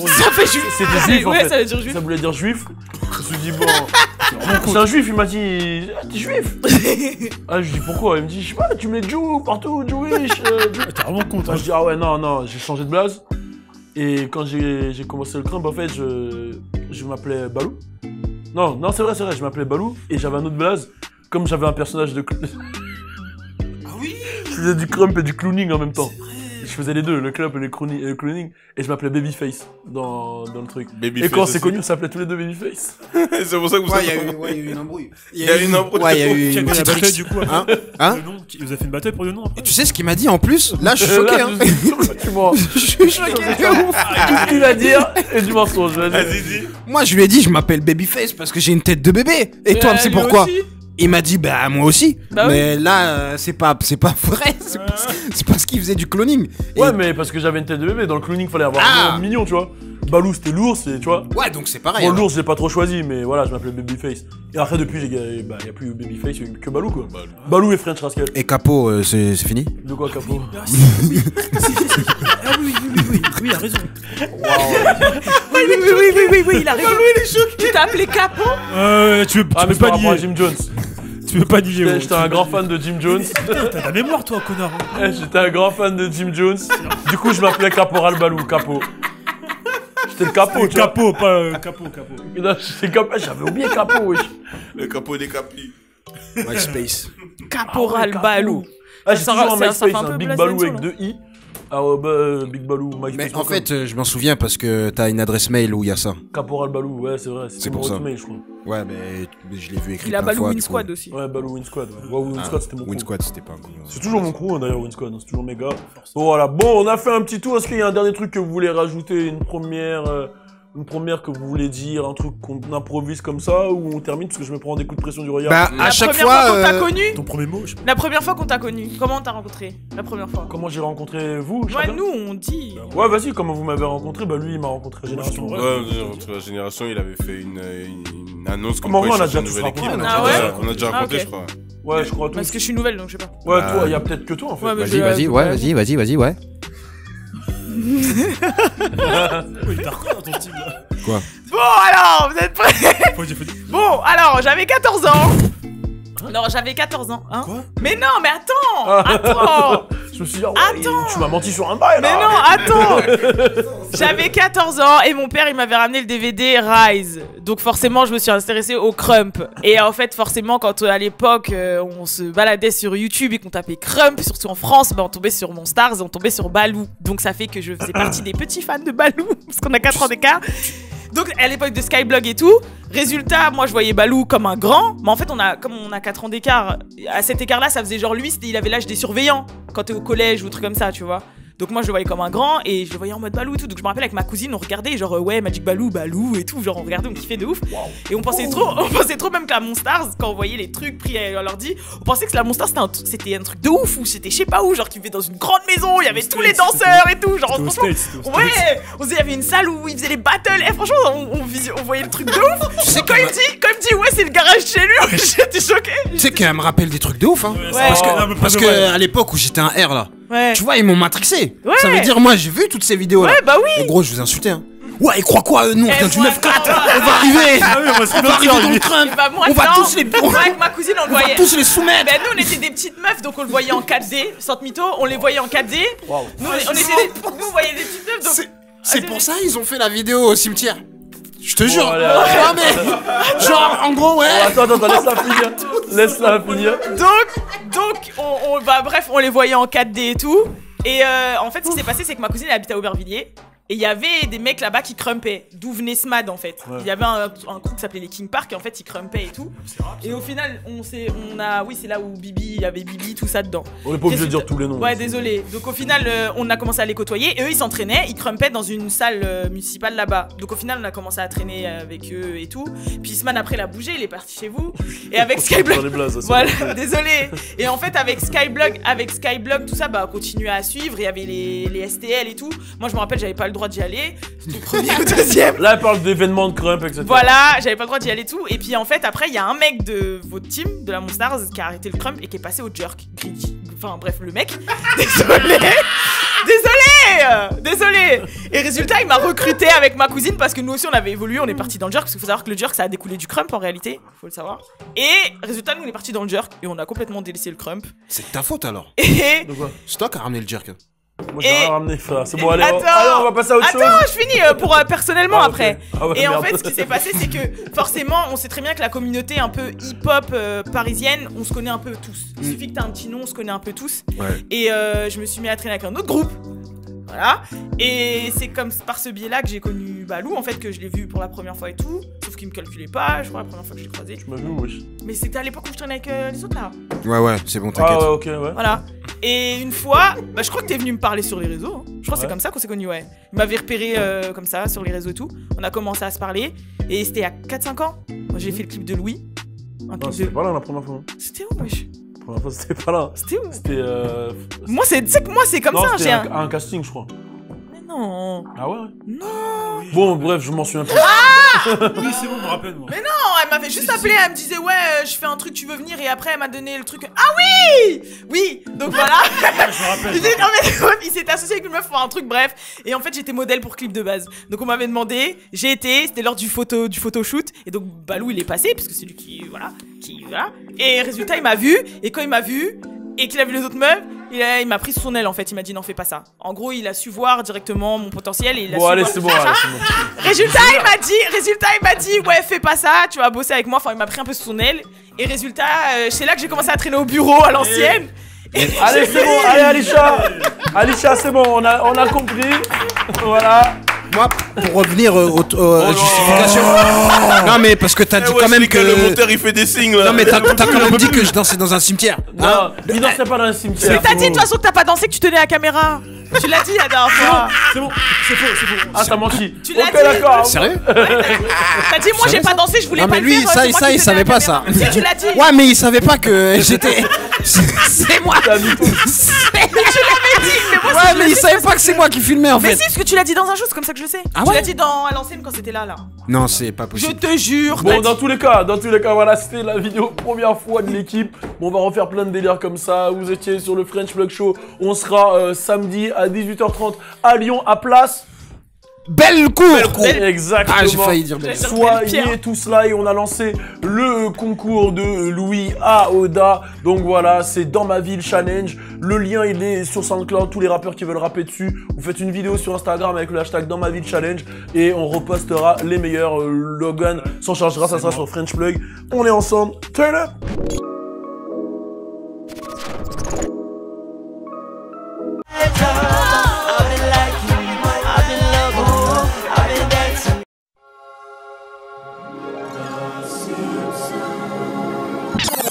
Ça fait juif. c'était juif en Ouais, fait. ça veut dire juif. Ça voulait dire juif. Je me suis dit, bon. C'est un juif, il m'a dit, ah, t'es juif. Ah, je dis pourquoi? Il me dit, je sais pas, tu mets Ju partout, Jewish. T'es vraiment content. Ah, je dis, ah ouais, non, j'ai changé de blaze. Et quand j'ai commencé le crump, en fait, je m'appelais Balou. Non, c'est vrai, je m'appelais Balou. Et j'avais un autre blaze. Comme j'avais un personnage de... Ah oui. Je faisais du crump et du clowning en même temps. Je faisais les deux, le crump et le clowning. Et je m'appelais Babyface dans le truc. Babyface et quand c'est aussi. connu, on s'appelait tous les deux Babyface. C'est pour ça que vous Ouais, savez. il y a eu une embrouille. Il y a eu une embrouille. Ouais, il y a eu Qui a une gagné la petite bataille rixe. du coup Hein après Hein Le nom, Vous avez fait une bataille pour le nom après? Et tu sais ce qu'il m'a dit en plus? Là, je suis choqué. Hein. Tu mens. Je suis choqué. Tout ce qu'il va dire et du mensonge. Vas-y, dis. Moi, je lui ai dit, je m'appelle Babyface parce que j'ai une tête de bébé. Et toi, c'est pourquoi? Il m'a dit, bah moi aussi. Bah mais là, c'est pas vrai. C'est parce qu'il faisait du cloning. Ouais, Et- mais parce que j'avais une tête de bébé. Dans le clowning, fallait avoir Ah. un nom mignon, tu vois. Balou, c'était l'ours, et tu vois. Ouais, donc c'est pareil. Bon, alors. l'ours, j'ai pas trop choisi, mais voilà, je m'appelais Babyface. Et après, depuis, y a plus Babyface, y a que Balou, quoi. Balou et French Rascal. Et Capo, c'est fini? De quoi, Capot? Ah oui, il a raison. Oui, il a raison. Il est choqué. Tu t'as appelé Capo? Tu Ah, mais peux c'est par pas rapport à nier. Jim Jones. Tu peux pas nier. gros. J'étais un grand fan de Jim Jones. Putain, t'as de la mémoire toi, connard. J'étais un grand fan de Jim Jones. Du coup, je m'appelais Caporal Balou, Capo. J'étais le capot, tu vois. Capot, pas capot. Non, j'étais Capo, j'avais oublié Capo, wesh. Le capot des capis. MySpace. Caporal Balou. Ah, j'ai Ça toujours un fait MySpace, un peu un Big Blaze Balou Benson, avec 2 i. Ah ouais, bah, Big Balou, MySpace. Mais en fait, je m'en souviens parce que t'as une adresse mail où il y a ça. Caporal Balou, ouais, c'est vrai. C'est pour ça. Mail, je crois. Ouais, mais je l'ai vu écrit Il a plein de Balou fois, Win du coup. Squad aussi. Ouais, Balou Win Squad. Ouais, Win Squad, c'était mon crew. Win Squad, c'était pas un coup. C'est toujours mon crew, hein, d'ailleurs, Win Squad. C'est toujours méga. Bon, voilà. Bon, on a fait un petit tour. Est-ce qu'il y a un dernier truc que vous voulez rajouter? Une première que vous voulez dire? Un truc qu'on improvise comme ça? Ou on termine parce que je me prends des coups de pression du regard? Bah, à La chaque première fois qu'on t'a fois. connu. Ton premier mot, La première fois qu'on t'a connu. Comment on t'a rencontré? La première fois. Comment j'ai rencontré vous? Ouais, chacun nous on dit. Ouais, vas-y, comment vous m'avez rencontré? Bah, lui, il m'a rencontré à Génération. Ouais, Ouais, entre la génération, il avait fait une annonce comme Comment quoi il on a cherchait déjà une nouvelle tous équipe. raconté, Ah ouais On a déjà Ah, raconté, ok. je crois. Ouais, je crois tous. Parce que je suis nouvelle donc je sais pas. Ouais, toi, il y a peut-être que toi en fait. Ouais, mais Vas-y, je- vas-y, ouais. il t'a reconnu dans ton style là. Bon alors, vous êtes prêts? Faut dire. Bon alors, j'avais 14 ans. Non, j'avais 14 ans, hein. Quoi? Mais non, mais attends. Je me suis dit, oh, ouais, Attends. tu m'as menti sur un bail Mais là. non, attends. J'avais 14 ans et mon père il m'avait ramené le DVD Rise. Donc forcément je me suis intéressée au Crump. Et en fait forcément quand à l'époque on se baladait sur YouTube et qu'on tapait Crump, surtout en France, bah, on tombait sur Monstars et on tombait sur Balou. Donc ça fait que je faisais partie des petits fans de Balou parce qu'on a 4 ans d'écart. Donc à l'époque de Skyblog et tout, résultat, moi je voyais Balou comme un grand, mais en fait comme on a 4 ans d'écart, à cet écart-là, ça faisait genre lui, il avait l'âge des surveillants quand t'es au collège ou truc comme ça, tu vois. Donc moi je le voyais comme un grand et je le voyais en mode Balou et tout. Donc je me rappelle avec ma cousine, on regardait genre ouais Magic Balou et tout, genre on regardait, on kiffait de ouf. Wow. Et on pensait trop même que la Monstars, quand on voyait les trucs pris à l'ordi, on pensait que la Monstars c'était un truc de ouf ou c'était je sais pas où, genre qui vivait dans une grande maison, il y avait tous les danseurs et tout, genre franchement, ouais, on disait il y avait une salle où ils faisaient les battles et franchement on voyait le truc de ouf. Tu sais quand il me dit ouais c'est le garage chez lui, j'étais choqué. Tu sais qu'elle me rappelle des trucs de ouf hein. Ouais. Parce que à l'époque où j'étais un R là. Ouais. Tu vois, ils m'ont matrixé. Ouais. Ça veut dire, moi, j'ai vu toutes ces vidéos là. Ouais, bah oui. En gros, je vous insultais. Hein. Ouais, ils croient quoi nous, on vient du 9-4. On va arriver. Ah oui, on va arriver dans le Trump. Bah, moi, on va tous les. Moi, avec ma cousine, on le voyait. Va tous les soumettre. Bah, nous, on était des petites meufs, donc on le voyait en 4D. Sans mytho, on les voyait en 4D. Wow. Nous, on voyait des petites meufs, donc. C'est pour ça ils ont fait la vidéo au cimetière. Je te jure. Voilà. Mais genre, en gros, ouais. Attends, laisse-la finir. Donc, bref, on les voyait en 4D et tout. Et en fait, ce qui s'est passé, c'est que ma cousine elle habitait à Aubervilliers. Et il y avait des mecs là-bas qui crumpaient, d'où venait Smad en fait. Ouais. Il y avait un crew qui s'appelait les King Park et en fait ils crumpaient et tout. Et au final, oui, c'est là où il y avait Bibi, tout ça dedans. On est pas obligé de dire tous les noms. Ouais, désolé. Donc au final, on a commencé à les côtoyer et eux ils s'entraînaient, ils crumpaient dans une salle municipale là-bas. Donc au final, on a commencé à traîner avec eux et tout. Puis Smad après il a bougé, il est parti chez vous. Et avec Skyblog. Voilà, désolé. Et en fait, avec Skyblog, tout ça, bah, on continuait à suivre. Il y avait les STL et tout. Moi, je me rappelle, j'avais pas le droit d'y aller. C'était le premier ou deuxième. Là, elle parle d'événements de crump, etc. Voilà, j'avais pas le droit d'y aller tout. Et puis en fait, après, il y a un mec de votre team, de la Monstars, qui a arrêté le crump et qui est passé au jerk. Enfin, bref, le mec. Désolé. Et résultat, il m'a recruté avec ma cousine parce que nous aussi, on avait évolué. On est parti dans le jerk. Parce qu'il faut savoir que le jerk, ça a découlé du crump en réalité. Faut le savoir. Et résultat, nous, on est parti dans le jerk et on a complètement délaissé le crump. C'est de ta faute alors. Et. C'est toi qui as ramené le jerk. Moi j'ai rien ramené frère, c'est bon allez, on va passer à autre chose. Attends, je finis pour personnellement après. Ah ouais, et merde. en fait ce qui s'est passé c'est que forcément on sait très bien que la communauté un peu hip-hop parisienne, on se connaît un peu tous. Il suffit que t'as un petit nom, on se connaît un peu tous. Ouais. Et je me suis mis à traîner avec un autre groupe. Voilà. Et c'est comme par ce biais-là que j'ai connu Balou, en fait, que je l'ai vu pour la première fois et tout. Sauf qu'il me calculait pas, je crois, la première fois que je l'ai croisé. Tu m'as vu, wesh. Mais c'était à l'époque où je traînais avec les autres là. Ouais, c'est bon, t'inquiète. Ah ouais, ok, ouais. Voilà. Et une fois, bah, je crois que t'es venu me parler sur les réseaux. Hein. Je crois que c'est comme ça qu'on s'est connus, ouais. Il m'avait repéré comme ça sur les réseaux et tout. On a commencé à se parler. Et c'était à 4-5 ans. Moi, j'ai fait le clip de Louis. Non, c'était pas là la première fois. C'était où, wesh? La première fois, c'était pas là. C'était où? C'était. Moi, c'est comme ça, j'ai un casting, je crois. Non. Ah ouais? Non. Bon, bref, je m'en souviens plus. Oui, c'est bon, je me rappelle, moi. Mais non, elle m'avait juste appelé, elle me disait ouais, je fais un truc, tu veux venir? Et après, elle m'a donné le truc. Ah oui! Oui, donc voilà. Je me rappelle. Il s'était associé avec une meuf pour un truc, bref. Et en fait, j'étais modèle pour clip de base. Donc on m'avait demandé, j'ai été, c'était lors du photoshoot. Et donc Balou, il est passé, parce que c'est lui qui, voilà. Et résultat, il m'a vu. Et quand il m'a vu, et qu'il a vu les autres meufs, il m'a pris sous son aile en fait, il m'a dit non fais pas ça. En gros il a su voir directement mon potentiel et il a su allez, voir c'est bon, allez, c'est bon. Résultat il m'a dit ouais fais pas ça, tu vas bosser avec moi, enfin il m'a pris un peu sous son aile. Et résultat c'est là que j'ai commencé à traîner au bureau à l'ancienne. Allez c'est bon, allez Alisha c'est bon, on a compris. Voilà. Moi, pour revenir aux justifications. Non, mais parce que t'as dit quand même que. Le monteur il fait des signes là. Non, mais t'as quand même dit que je dansais dans un cimetière. Non, il dansait pas dans un cimetière. Mais t'as dit de toute façon que t'as pas dansé, que tu tenais la caméra. Tu l'as dit la dernière fois. C'est bon, c'est faux. Ah, t'as menti. Tu l'as dit. D'accord. Sérieux? T'as dit, moi j'ai pas dansé, je voulais pas le faire. Non, mais lui, ça, il savait pas ça. Si, tu l'as dit. Ouais, mais il savait pas que j'étais. C'est moi. T'as vu tout. Mais tu l'avais dit. Mais moi, ouais, mais il savait pas que c'est moi qui filmais en fait. Mais si, parce que tu l'as dit dans un jeu, c'est comme ça que je sais. Ah tu ouais? l'as dit à l'ancienne quand c'était là. Non, c'est pas Je possible. te jure. Bon, dans tous les cas, voilà, c'était la vidéo première fois de l'équipe. Bon, on va refaire plein de délires comme ça. Vous étiez sur le French Plug Show. On sera samedi à 18h30 à Lyon, à Place Bellecour. Exactement. Ah, j'ai failli dire Bellecour. Soyez tous là et on a lancé le concours de Louis à Oda. Donc voilà, c'est Dans ma ville challenge. Le lien il est sur SoundCloud. Tous les rappeurs qui veulent rapper dessus, vous faites une vidéo sur Instagram avec le hashtag Dans ma ville challenge et on repostera les meilleurs. Logan s'en chargera, ça sera sur French Plug. On est ensemble. Turn up. comme ça.